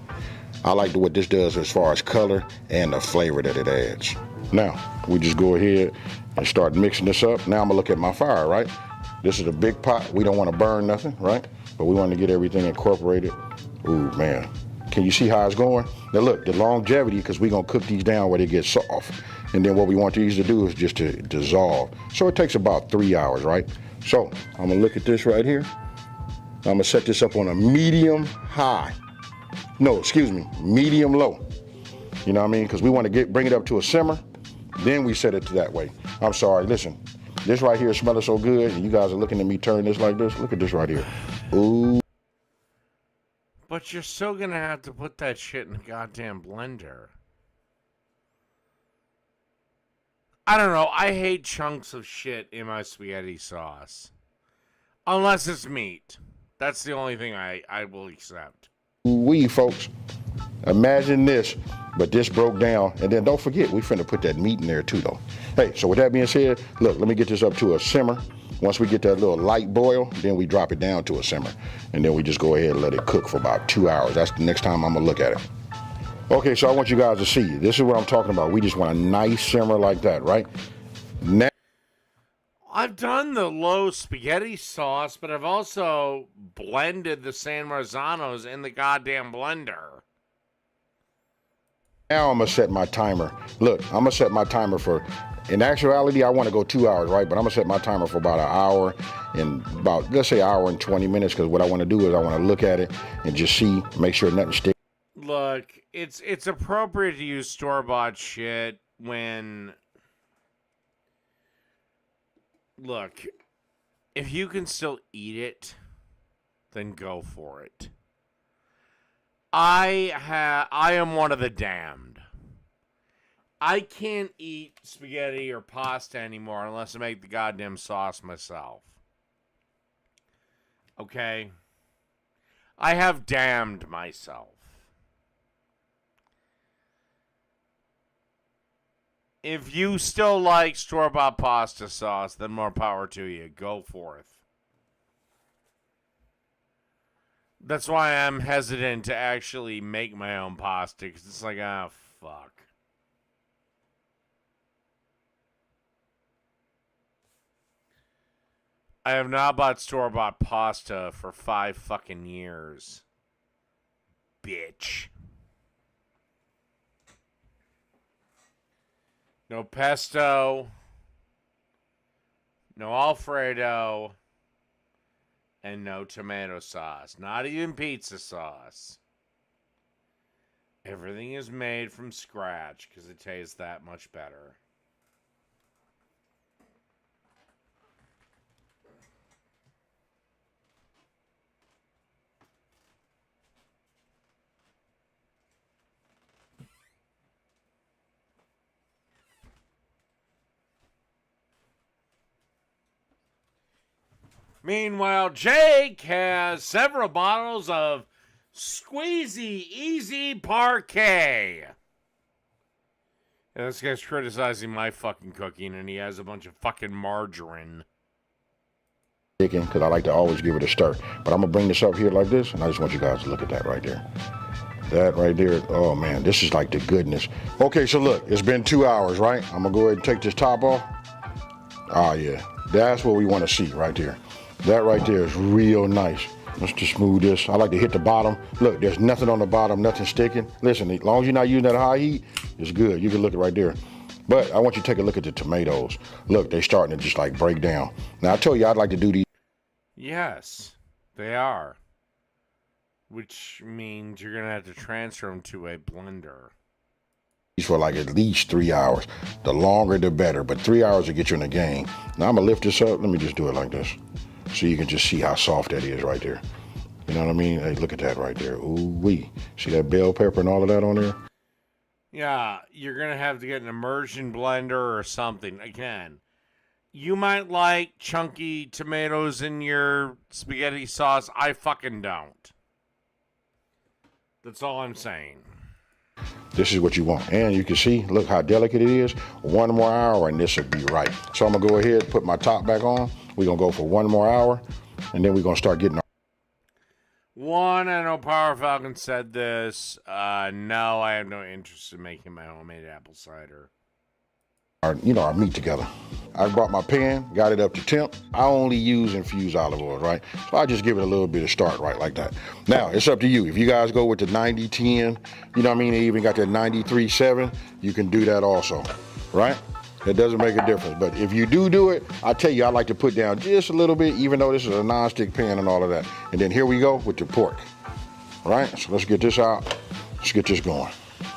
I like what this does as far as color and the flavor that it adds. Now, we just go ahead and start mixing this up. Now I'm gonna look at my fire, right? This is a big pot. We don't want to burn nothing, right? But we want to get everything incorporated. Ooh, man. Can you see how it's going? Now look, the longevity, because we're going to cook these down where they get soft. And then what we want these to do is just to dissolve. So it takes about 3 hours, right? So I'm going to look at this right here. I'm going to set this up on a medium high. No, excuse me, medium low. You know what I mean? Because we want to bring it up to a simmer. Then we set it that way. I'm sorry, listen. This right here is smelling so good, and you guys are looking at me turn this like this. Look at this right here. Ooh. But you're still gonna have to put that shit in a goddamn blender. I don't know. I hate chunks of shit in my spaghetti sauce. Unless it's meat. That's the only thing I will accept. We folks, imagine this, but this broke down. And then don't forget, we finna put that meat in there too, though. Hey, so with that being said, look, let me get this up to a simmer. Once we get that little light boil, then we drop it down to a simmer. And then we just go ahead and let it cook for about 2 hours. That's the next time I'm gonna look at it. Okay, so I want you guys to see. This is what I'm talking about. We just want a nice simmer like that, right? Now, I've done the low spaghetti sauce, but I've also blended the San Marzanos in the goddamn blender. now I'm gonna set my timer. Look, I'm gonna set my timer for, in actuality, I wanna go 2 hours, right? But I'm gonna set my timer for about an hour and about, let's say, an hour and 20 minutes, because what I wanna do is I wanna look at it and just see, make sure nothing sticks. Look, it's appropriate to use store-bought shit when... Look, if you can still eat it, then go for it. I am one of the damned. I can't eat spaghetti or pasta anymore unless I make the goddamn sauce myself. Okay? I have damned myself. If you still like store-bought pasta sauce, then more power to you. Go forth. That's why I'm hesitant to actually make my own pasta, because it's like, ah, fuck. I have not bought store-bought pasta for 5 fucking years. Bitch. No pesto, no Alfredo, and no tomato sauce. Not even pizza sauce. Everything is made from scratch because it tastes that much better. Meanwhile, Jake has several bottles of Squeezy Easy Parquet. And this guy's criticizing my fucking cooking, and he has a bunch of fucking margarine. Because I like to always give it a stir. But I'm going to bring this up here like this, and I just want you guys to look at that right there. That right there, oh man, this is like the goodness. Okay, so look, it's been 2 hours, right? I'm going to go ahead and take this top off. Oh yeah, that's what we want to see right there. That right there is real nice. Let's just smooth this. I like to hit the bottom. Look, there's nothing on the bottom, nothing sticking. Listen, as long as you're not using that high heat, it's good. You can look at right there. But I want you to take a look at the tomatoes. Look, they're starting to just like break down. Now, I told you I'd like to do these. Yes, they are. Which means you're going to have to transfer them to a blender. For like at least 3 hours. The longer, the better. But 3 hours will get you in the game. Now, I'm going to lift this up. Let me just do it like this. So you can just see how soft that is right there. You know what I mean? Hey, look at that right there. Ooh-wee. See that bell pepper and all of that on there? Yeah, you're going to have to get an immersion blender or something. Again, you might like chunky tomatoes in your spaghetti sauce. I fucking don't. That's all I'm saying. This is what you want. And you can see, look how delicate it is. 1 more hour and this will be right. So I'm going to go ahead and put my top back on. We're going to go for 1 more hour. And then we're going to start getting One, I know Power Falcon said this. No, I have no interest in making my homemade apple cider. our meat together. I brought my pan, got it up to temp. I only use infused olive oil, right? So I just give it a little bit of start, right, like that. Now, it's up to you. If you guys go with the 90-10, you know what I mean? They even got that 93-7, you can do that also, right? It doesn't make a difference. But if you do it, I tell you, I like to put down just a little bit, even though this is a non-stick pan and all of that. And then here we go with the pork, right? So let's get this out. Let's get this going.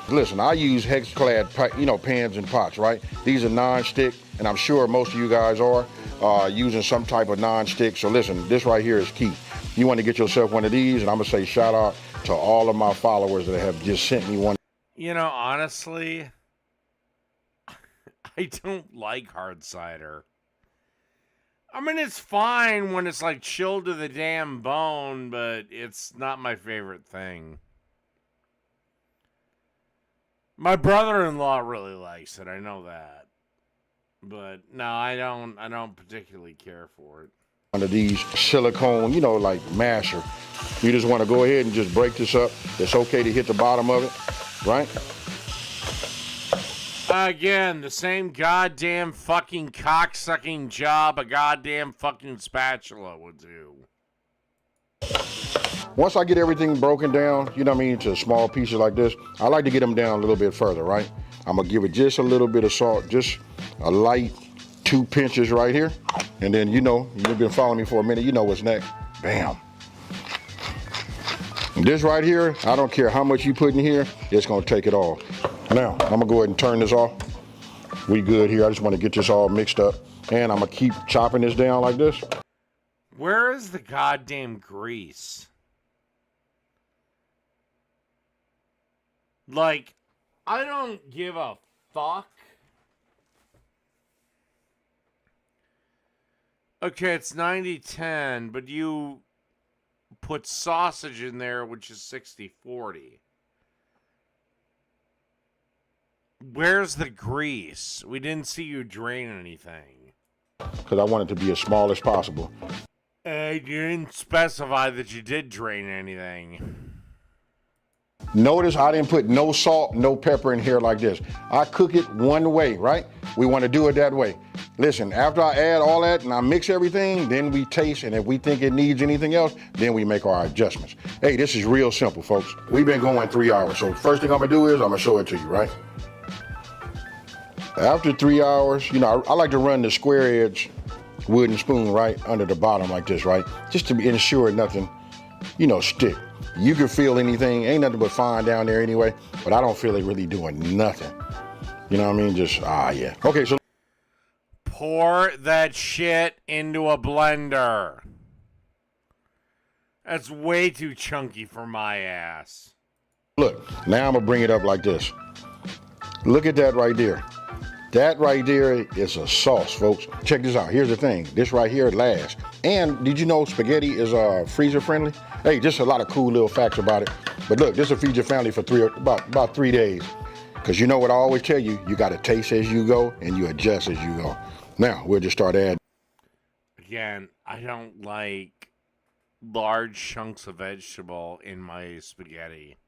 Listen, I use hex-clad, pans and pots, right? These are non-stick, and I'm sure most of you guys are using some type of non-stick. So listen, this right here is key. You want to get yourself one of these, and I'm gonna say shout out to all of my followers that have just sent me one. You know, honestly, I don't like hard cider. I mean, it's fine when it's like chilled to the damn bone, but it's not my favorite thing. My brother-in-law really likes it, I know that. But no, I don't particularly care for it. One of these silicone, like masher. You just want to go ahead and just break this up. It's okay to hit the bottom of it, right? Again, the same goddamn fucking cock-sucking job a goddamn fucking spatula would do. Once I get everything broken down, to small pieces like this, I like to get them down a little bit further, right? I'm gonna give it just a little bit of salt, just a light 2 pinches right here. And then, you've been following me for a minute, you know what's next. Bam. And this right here, I don't care how much you put in here, it's gonna take it all. Now, I'm gonna go ahead and turn this off. We good here, I just wanna get this all mixed up. And I'm gonna keep chopping this down like this. Where is the goddamn grease? Like, I don't give a fuck. Okay, it's 90-10, but you put sausage in there, which is 60-40. Where's the grease? We didn't see you drain anything. Because I want it to be as small as possible. You didn't specify that you did drain anything. Notice I didn't put no salt, no pepper in here like this. I cook it one way, right? We want to do it that way. Listen, after I add all that and I mix everything, then we taste, and if we think it needs anything else, then we make our adjustments. Hey, this is real simple, folks. We've been going 3 hours, so first thing I'm gonna do is I'm gonna show it to you, right? After 3 hours, I like to run the square edge wooden spoon right under the bottom like this, right? Just to ensure nothing, stick. You can feel anything, ain't nothing but fine down there anyway, but I don't feel it really doing nothing. You know what I mean? Just, yeah. Okay, so. Pour that shit into a blender. That's way too chunky for my ass. Look, now I'm gonna bring it up like this. Look at that right there. That right there is a sauce, folks. Check this out. Here's the thing. This right here lasts. And did you know spaghetti is freezer friendly? Hey, just a lot of cool little facts about it. But look, this will feed your family for about 3 days. Because you know what I always tell you, you got to taste as you go and you adjust as you go. Now, we'll just start adding. Again, I don't like large chunks of vegetable in my spaghetti.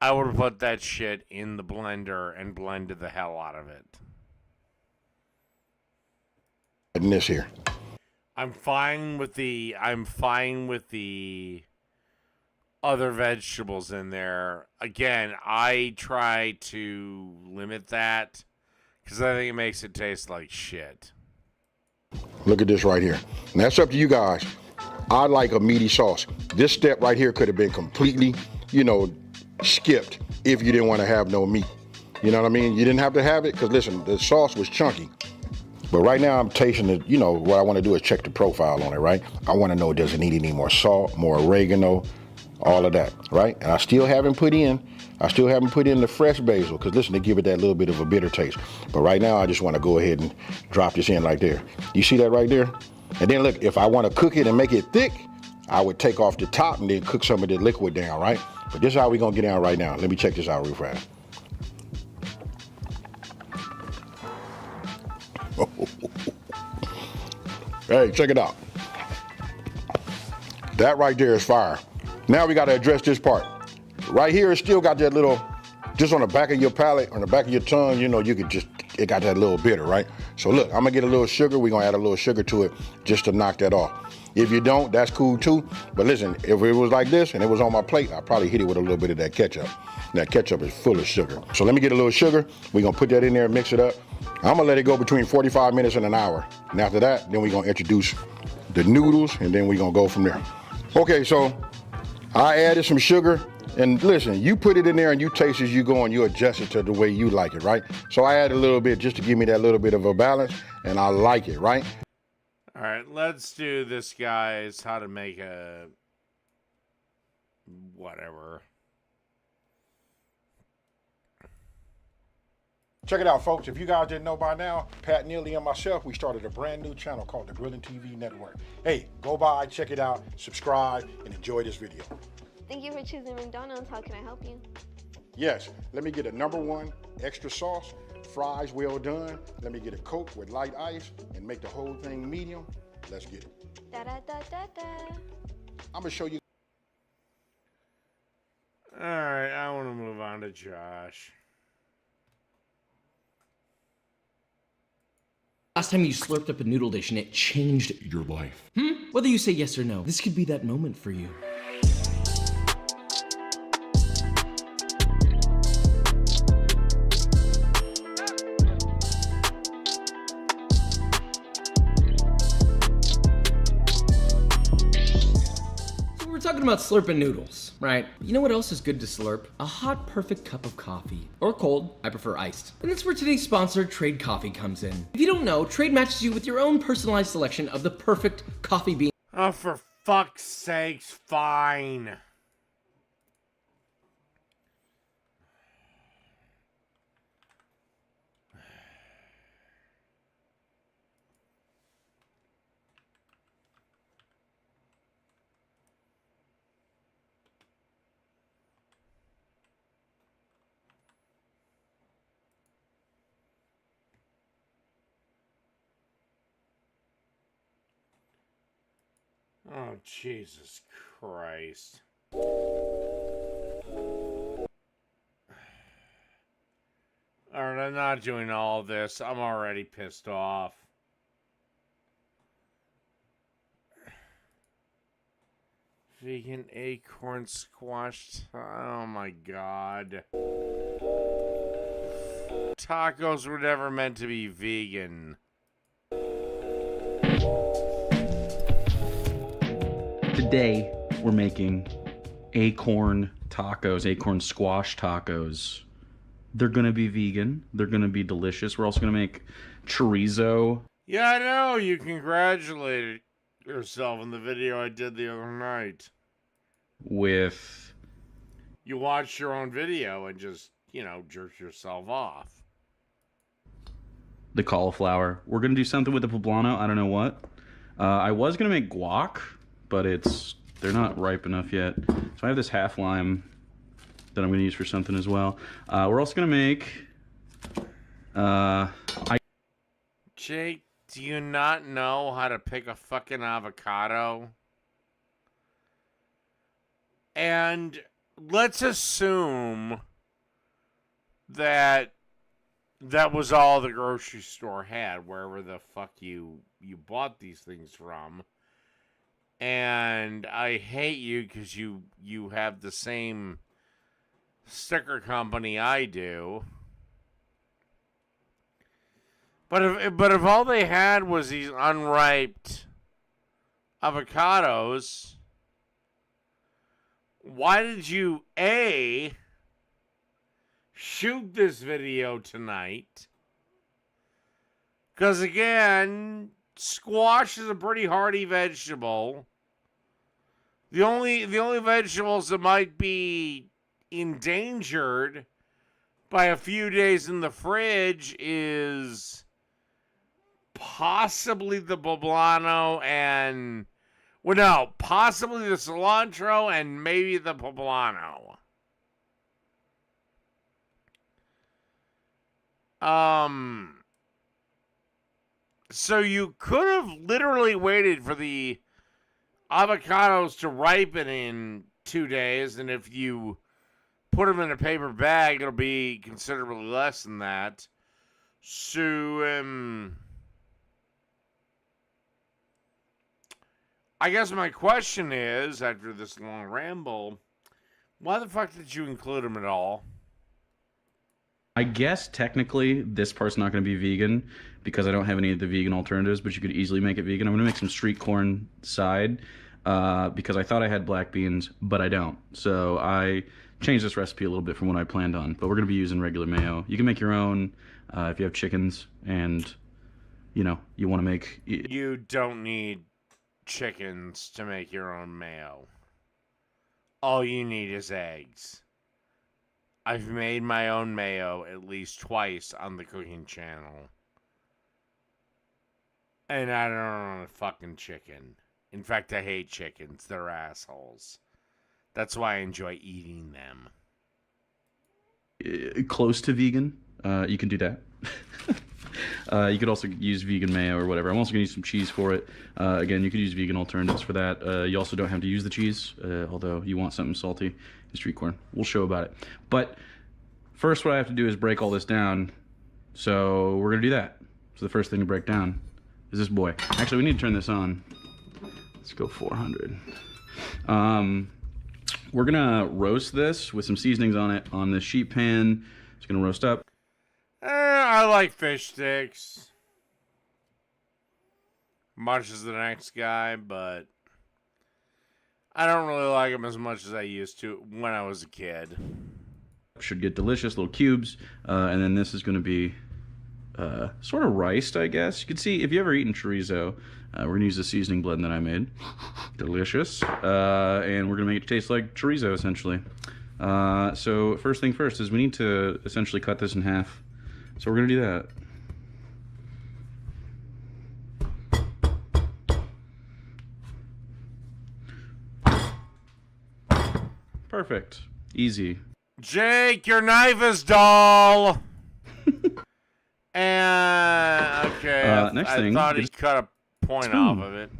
I would have put that shit in the blender and blended the hell out of it. In this here. I'm fine with the other vegetables in there. Again, I try to limit that because I think it makes it taste like shit. Look at this right here. And that's up to you guys. I like a meaty sauce. This step right here could have been completely, skipped if you didn't want to have no meat. You know what I mean? You didn't have to have it because, listen, the sauce was chunky. But right now I'm tasting it, what I want to do is check the profile on it, right? I want to know, does it need any more salt, more oregano, all of that, right? And I still haven't put in the fresh basil because, listen, they give it that little bit of a bitter taste. But right now I just want to go ahead and drop this in like there. You see that right there? And then look, if I want to cook it and make it thick, I would take off the top and then cook some of the liquid down, right? But this is how we're going to get down right now. Let me check this out real fast. Hey, check it out. That right there is fire. Now we got to address this part. Right here, it's still got that little, just on the back of your palate, on the back of your tongue, it got that little bitter, right? So look, I'm gonna get a little sugar. We're gonna add a little sugar to it just to knock that off. If you don't, that's cool too. But listen, if it was like this and it was on my plate, I'd probably hit it with a little bit of that ketchup. That ketchup is full of sugar. So let me get a little sugar. We're gonna put that in there and mix it up. I'm gonna let it go between 45 minutes and an hour. And after that, then we're gonna introduce the noodles and then we're gonna go from there. Okay, so I added some sugar. And listen, you put it in there and you taste as you go and you adjust it to the way you like it, right? So I add a little bit just to give me that little bit of a balance, and I like it, right? All right, let's do this, guys. How to make a whatever. Check it out, folks. If you guys didn't know by now, Pat Neely and myself, we started a brand new channel called the Grilling TV Network. Hey, go by, check it out, subscribe, and enjoy this video. Thank you for choosing McDonald's. How can I help you? Yes, let me get a #1 extra sauce, fries well done. Let me get a Coke with light ice and make the whole thing medium. Let's get it. Da da da da da. I'm gonna show you. All right, I want to move on to Josh. Last time you slurped up a noodle dish and it changed your life. Whether you say yes or no, this could be that moment for you. Talking about slurping noodles, right? You know what else is good to slurp? A hot, perfect cup of coffee. Or cold, I prefer iced. And that's where today's sponsor, Trade Coffee, comes in. If you don't know, Trade matches you with your own personalized selection of the perfect coffee bean. Oh, for fuck's sakes, fine. Oh, Jesus Christ. Alright, I'm not doing all this. I'm already pissed off. Vegan acorn squash. Oh my god. Tacos were never meant to be vegan. Today, we're making acorn tacos, acorn squash tacos. They're gonna be vegan. They're gonna be delicious. We're also gonna make chorizo. Yeah, I know. You congratulated yourself in the video I did the other night. With... You watched your own video and just, you know, jerked yourself off. The cauliflower. We're gonna do something with the poblano. I don't know what. I was gonna make guac, but they're not ripe enough yet. So I have this half lime that I'm gonna use for something as well. We're also gonna make, Jake, do you not know how to pick a fucking avocado? And let's assume that that was all the grocery store had, wherever the fuck you bought these things from. And I hate you because you have the same sticker company I do. But if all they had was these unripe avocados, why did you A, shoot this video tonight? Because again, squash is a pretty hardy vegetable. The only vegetables that might be endangered by a few days in the fridge is possibly the poblano and, well, no, possibly the cilantro and maybe the poblano. So you could have literally waited for the avocados to ripen in 2 days, and if you put them in a paper bag, it'll be considerably less than that. So, I guess my question is, after this long ramble, why the fuck did you include them at all? I guess technically this part's not going to be vegan because I don't have any of the vegan alternatives, but you could easily make it vegan. I'm going to make some street corn side because I thought I had black beans, but I don't. So I changed this recipe a little bit from what I planned on, but we're going to be using regular mayo. You can make your own if you have chickens and, you know, you want to make... You don't need chickens to make your own mayo. All you need is eggs. I've made my own mayo at least twice on the cooking channel. And I don't own a fucking chicken. In fact, I hate chickens. They're assholes. That's why I enjoy eating them. Close to vegan, you can do that. You could also use vegan mayo or whatever. I'm also going to use some cheese for it. Again, you could use vegan alternatives for that. You also don't have to use the cheese, although you want something salty. Street corn. We'll show about it. But first what I have to do is break all this down. So we're going to do that. So the first thing to break down is this boy. Actually, we need to turn this on. Let's go 400. We're going to roast this with some seasonings on it on this sheet pan. It's going to roast up. I like fish sticks. Much as the next guy, but I don't really like them as much as I used to when I was a kid. Should get delicious little cubes. And then this is going to be sort of riced, I guess. You can see, if you ever eaten chorizo, we're going to use the seasoning blend that I made. Delicious. And we're going to make it taste like chorizo, essentially. So first thing first is we need to essentially cut this in half. So we're going to do that. Perfect. Easy. Jake, your knife is dull. And okay, next I thing, thought he cut a point off of it.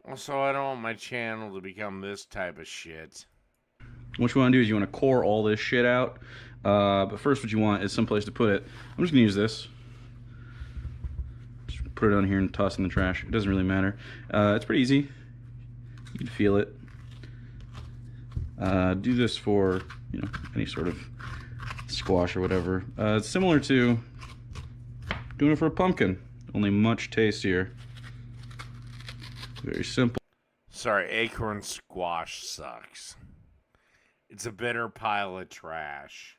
Also, I don't want my channel to become this type of shit. What you want to do is you want to core all this shit out. But first what you want is someplace to put it. I'm just going to use this. Just put it on here and toss it in the trash. It doesn't really matter. It's pretty easy. You can feel it. Do this for, you know, any sort of squash or whatever. It's similar to doing it for a pumpkin, only much tastier. Very simple. Sorry, acorn squash sucks. It's a bitter pile of trash.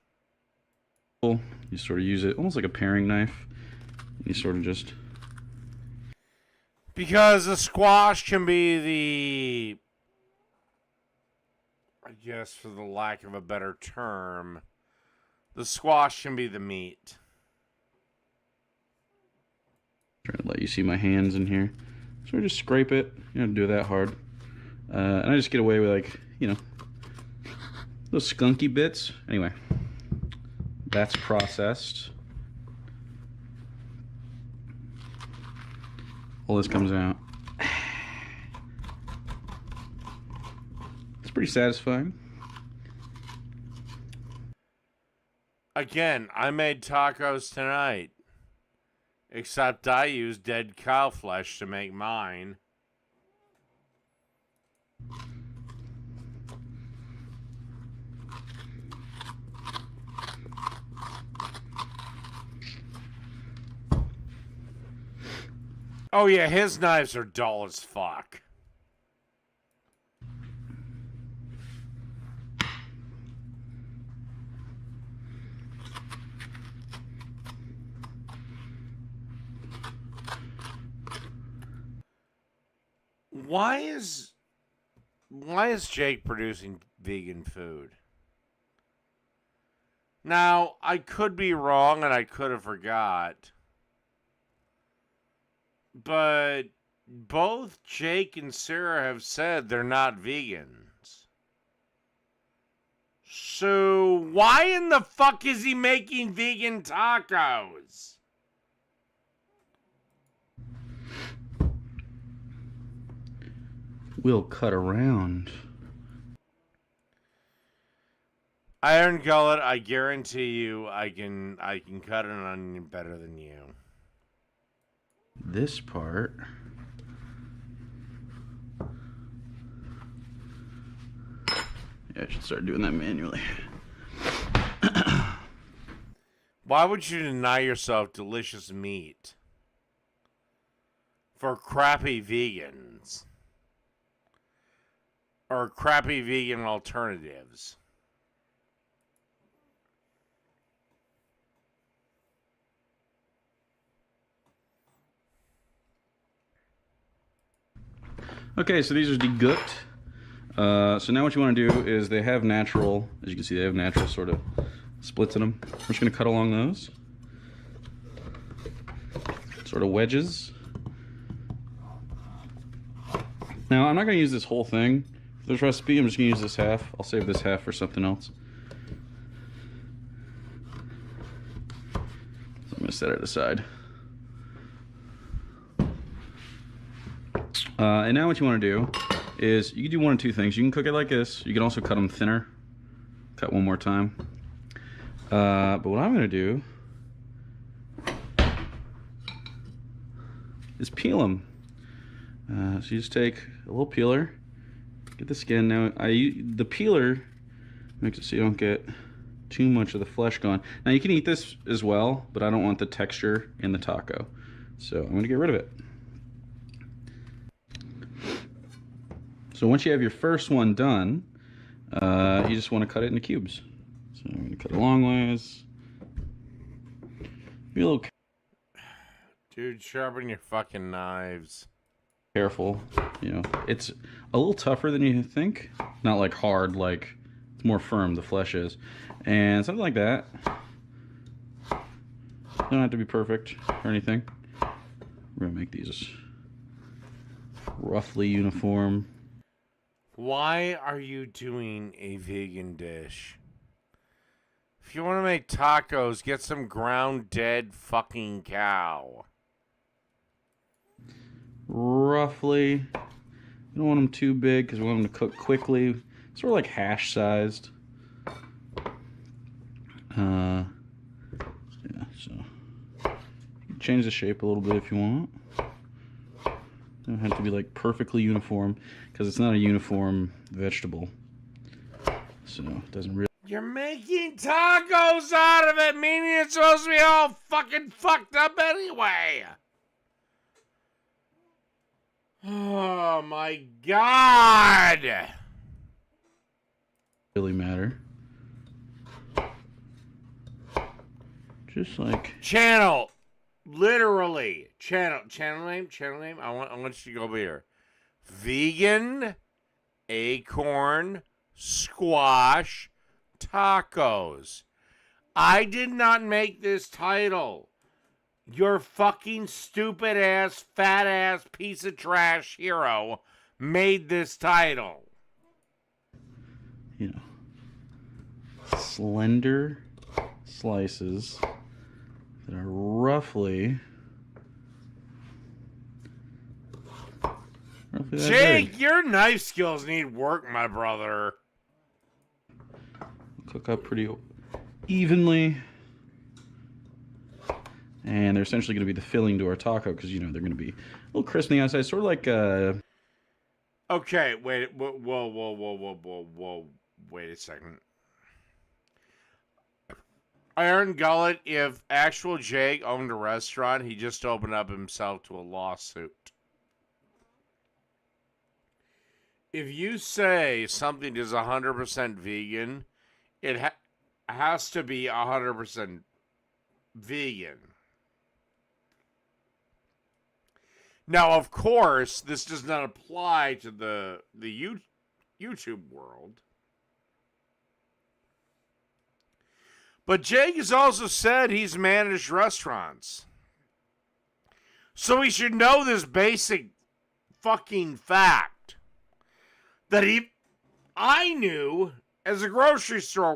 You sort of use it almost like a paring knife. You sort of just... Because the squash can be the... I guess for the lack of a better term, the squash can be the meat. Trying to let you see my hands in here. So I just scrape it. You don't do it that hard. And I just get away with, like, you know, those skunky bits. Anyway, that's processed. All this comes out. It's pretty satisfying. Again, I made tacos tonight. Except I used dead cow flesh to make mine. Oh yeah, his knives are dull as fuck. Why is Jake producing vegan food? Now, I could be wrong and I could have forgot. But both Jake and Sarah have said they're not vegans. So why in the fuck is he making vegan tacos? We'll cut around. Iron Gullet, I guarantee you I can cut an onion better than you. This part. Yeah, I should start doing that manually. Why would you deny yourself delicious meat for crappy vegans or crappy vegan alternatives? Okay, so these are decooked. So now what you want to do is they have natural, as you can see, they have natural sort of splits in them. We're just going to cut along those. Sort of wedges. Now, I'm not going to use this whole thing for this recipe. I'm just going to use this half. I'll save this half for something else. So I'm going to set it aside. And now what you want to do is you can do one of two things. You can cook it like this. You can also cut them thinner. Cut one more time. But what I'm going to do is peel them. So you just take a little peeler, get the skin. Now the peeler makes it so you don't get too much of the flesh gone. Now you can eat this as well, but I don't want the texture in the taco. So I'm going to get rid of it. So once you have your first one done, you just want to cut it into cubes. So I'm going to cut it longways. Be a little Dude, sharpen your fucking knives. Careful. You know, it's a little tougher than you think. Not like hard, like it's more firm, the flesh is. And something like that. Don't have to be perfect or anything. We're going to make these roughly uniform. Why are you doing a vegan dish? If you want to make tacos, get some ground dead fucking cow. Roughly. You don't want them too big because we want them to cook quickly. Sort of like hash sized. Yeah, so you can change the shape a little bit if you want. Don't have to be like perfectly uniform because it's not a uniform vegetable. So it doesn't really. You're making tacos out of it, meaning it's supposed to be all fucking fucked up anyway. Oh my god. Really matter. Just like channel. Literally. Channel name. I want you to go over here. Vegan acorn squash tacos. I did not make this title. Your fucking stupid ass, fat ass piece of trash hero made this title. You know, slender slices that are roughly that Jake, big. your knife skills need work, my brother. Cook up pretty evenly. And they're essentially going to be the filling to our taco because, you know, they're going to be a little crisp on the outside. Sort of like Okay, wait, whoa. Wait a second. Iron Gullet, if actual Jake owned a restaurant, he just opened up himself to a lawsuit. If you say something is 100% vegan, it has to be 100% vegan. Now, of course, this does not apply to the YouTube world. But Jake has also said he's managed restaurants. So he should know this basic fucking fact. That I knew as a grocery store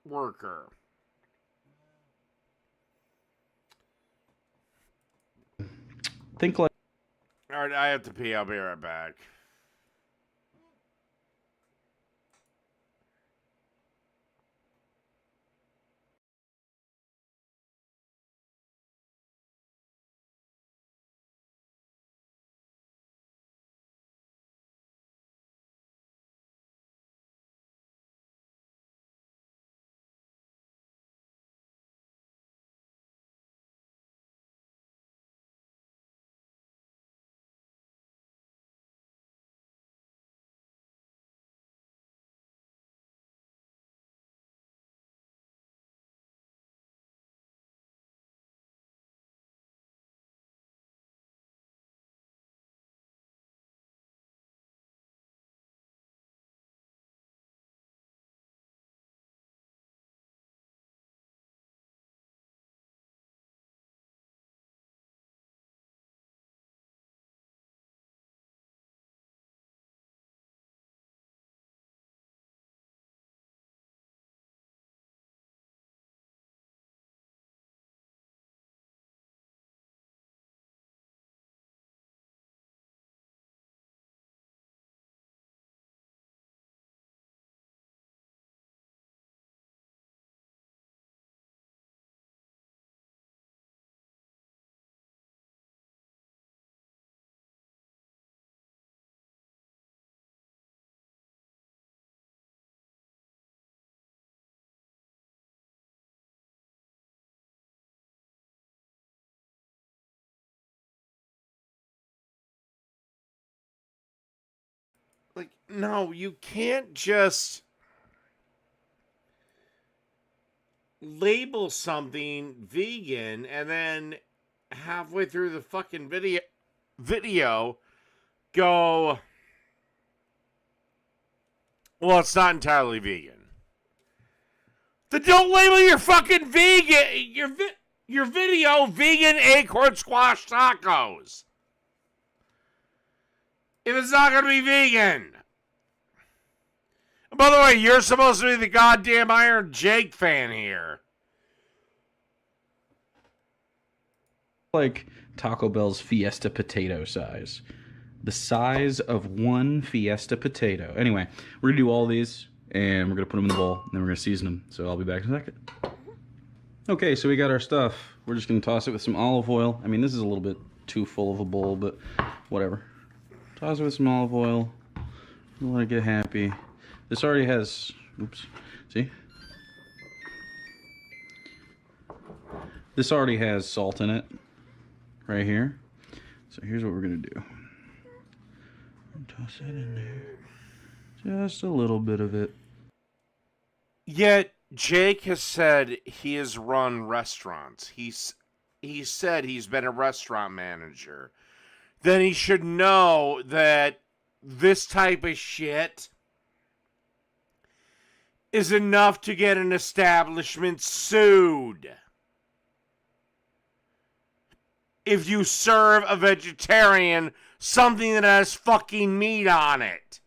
worker. think like. All right, I have to pee. I'll be right back. Like, no, you can't just label something vegan and then halfway through the fucking video go, well, it's not entirely vegan. Then don't label your fucking your video vegan acorn squash tacos. If it's not going to be vegan. And by the way, you're supposed to be the goddamn Iron Jake fan here. Like Taco Bell's Fiesta potato size. The size of one Fiesta potato. Anyway, we're going to do all these, and we're going to put them in the bowl, and then we're going to season them. So I'll be back in a second. Okay, so we got our stuff. We're just going to toss it with some olive oil. I mean, this is a little bit too full of a bowl, but whatever. Toss it with some olive oil. Let it get happy. This already has, oops, see? This already has salt in it, right here. So here's what we're gonna do. Toss that in there. Just a little bit of it. Yet, Jake has said he has run restaurants. He said he's been a restaurant manager. Then he should know that this type of shit is enough to get an establishment sued. If you serve a vegetarian something that has fucking meat on it.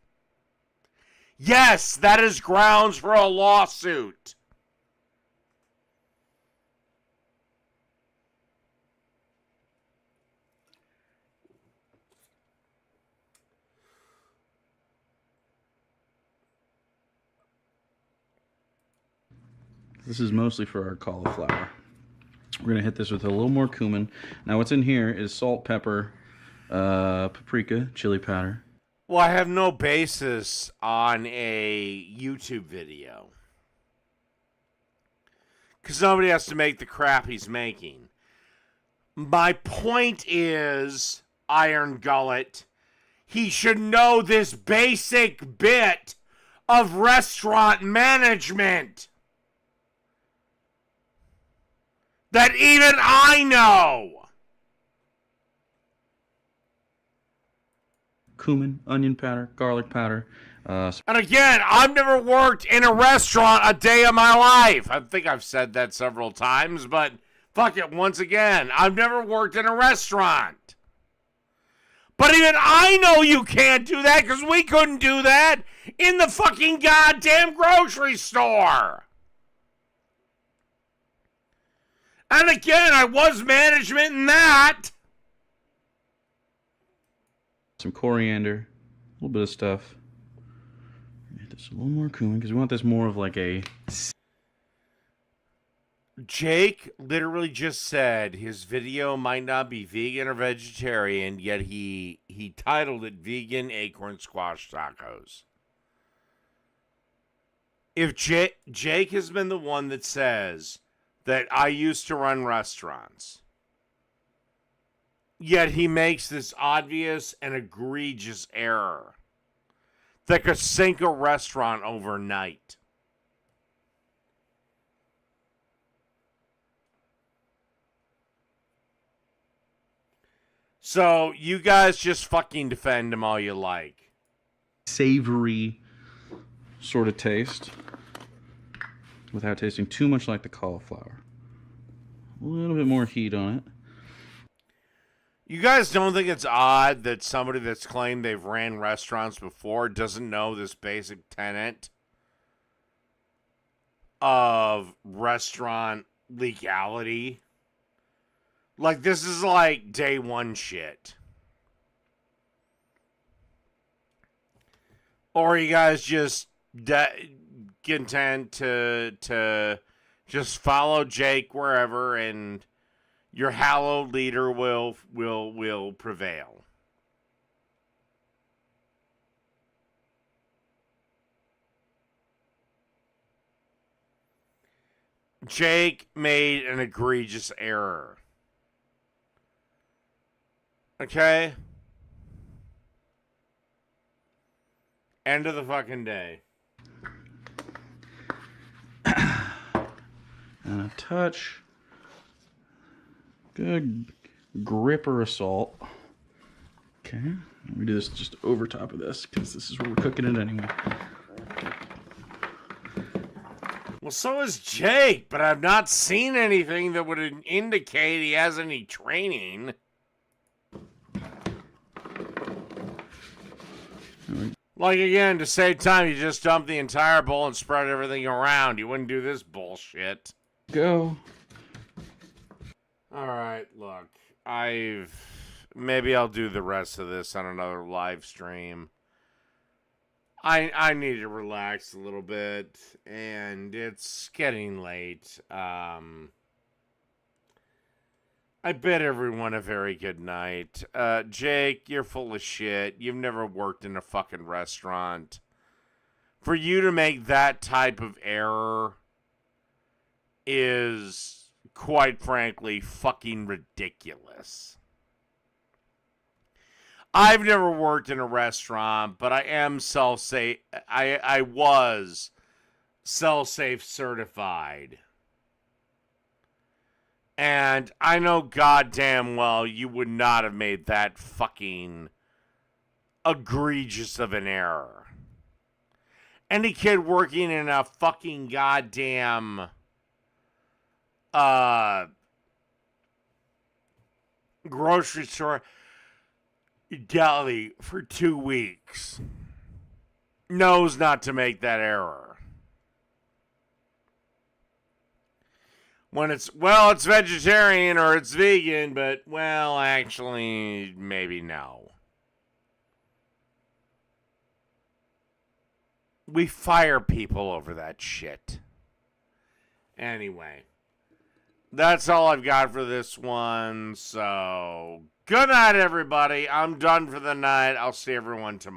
Yes, that is grounds for a lawsuit. This is mostly for our cauliflower. We're going to hit this with a little more cumin. Now what's in here is salt, pepper, paprika, chili powder. Well, I have no basis on a YouTube video. Because nobody has to make the crap he's making. My point is, Iron Gullet, he should know this basic bit of restaurant management. That even I know. Cumin, onion powder, garlic powder. And again, I've never worked in a restaurant a day of my life. I think I've said that several times, but fuck it, once again, I've never worked in a restaurant. But even I know you can't do that because we couldn't do that in the fucking goddamn grocery store. And again, I was management in that. Some coriander, a little bit of stuff. Just a little more cumin because we want this more of like a... Jake literally just said his video might not be vegan or vegetarian, yet he titled it Vegan Acorn Squash Tacos. If Jake has been the one that says that I used to run restaurants, yet he makes this obvious and egregious error that could sink a restaurant overnight. So you guys just fucking defend him all you like. Savory sort of taste without tasting too much like the cauliflower. A little bit more heat on it. You guys don't think it's odd that somebody that's claimed they've ran restaurants before doesn't know this basic tenet of restaurant legality? Like, this is like day one shit. Or you guys just content to just follow Jake wherever and your hallowed leader will prevail. Jake made an egregious error. Okay? End of the fucking day. And a touch. Good gripper of salt. Okay. We do this just over top of this because this is where we're cooking it anyway. Well, so is Jake, but I've not seen anything that would indicate he has any training. Like, again, to save time, you just dump the entire bowl and spread everything around. You wouldn't do this bullshit. Go. All right, look. Maybe I'll do the rest of this on another live stream. I need to relax a little bit, and it's getting late. I bid everyone a very good night. Jake, you're full of shit. You've never worked in a fucking restaurant. For you to make that type of error is, quite frankly, fucking ridiculous. I've never worked in a restaurant, but I am SellSafe. I was SellSafe certified. And I know goddamn well you would not have made that fucking egregious of an error. Any kid working in a fucking goddamn grocery store deli for 2 weeks knows not to make that error. When it's vegetarian or it's vegan, but, well, actually, maybe no. We fire people over that shit. Anyway, that's all I've got for this one, so good night, everybody. I'm done for the night. I'll see everyone tomorrow.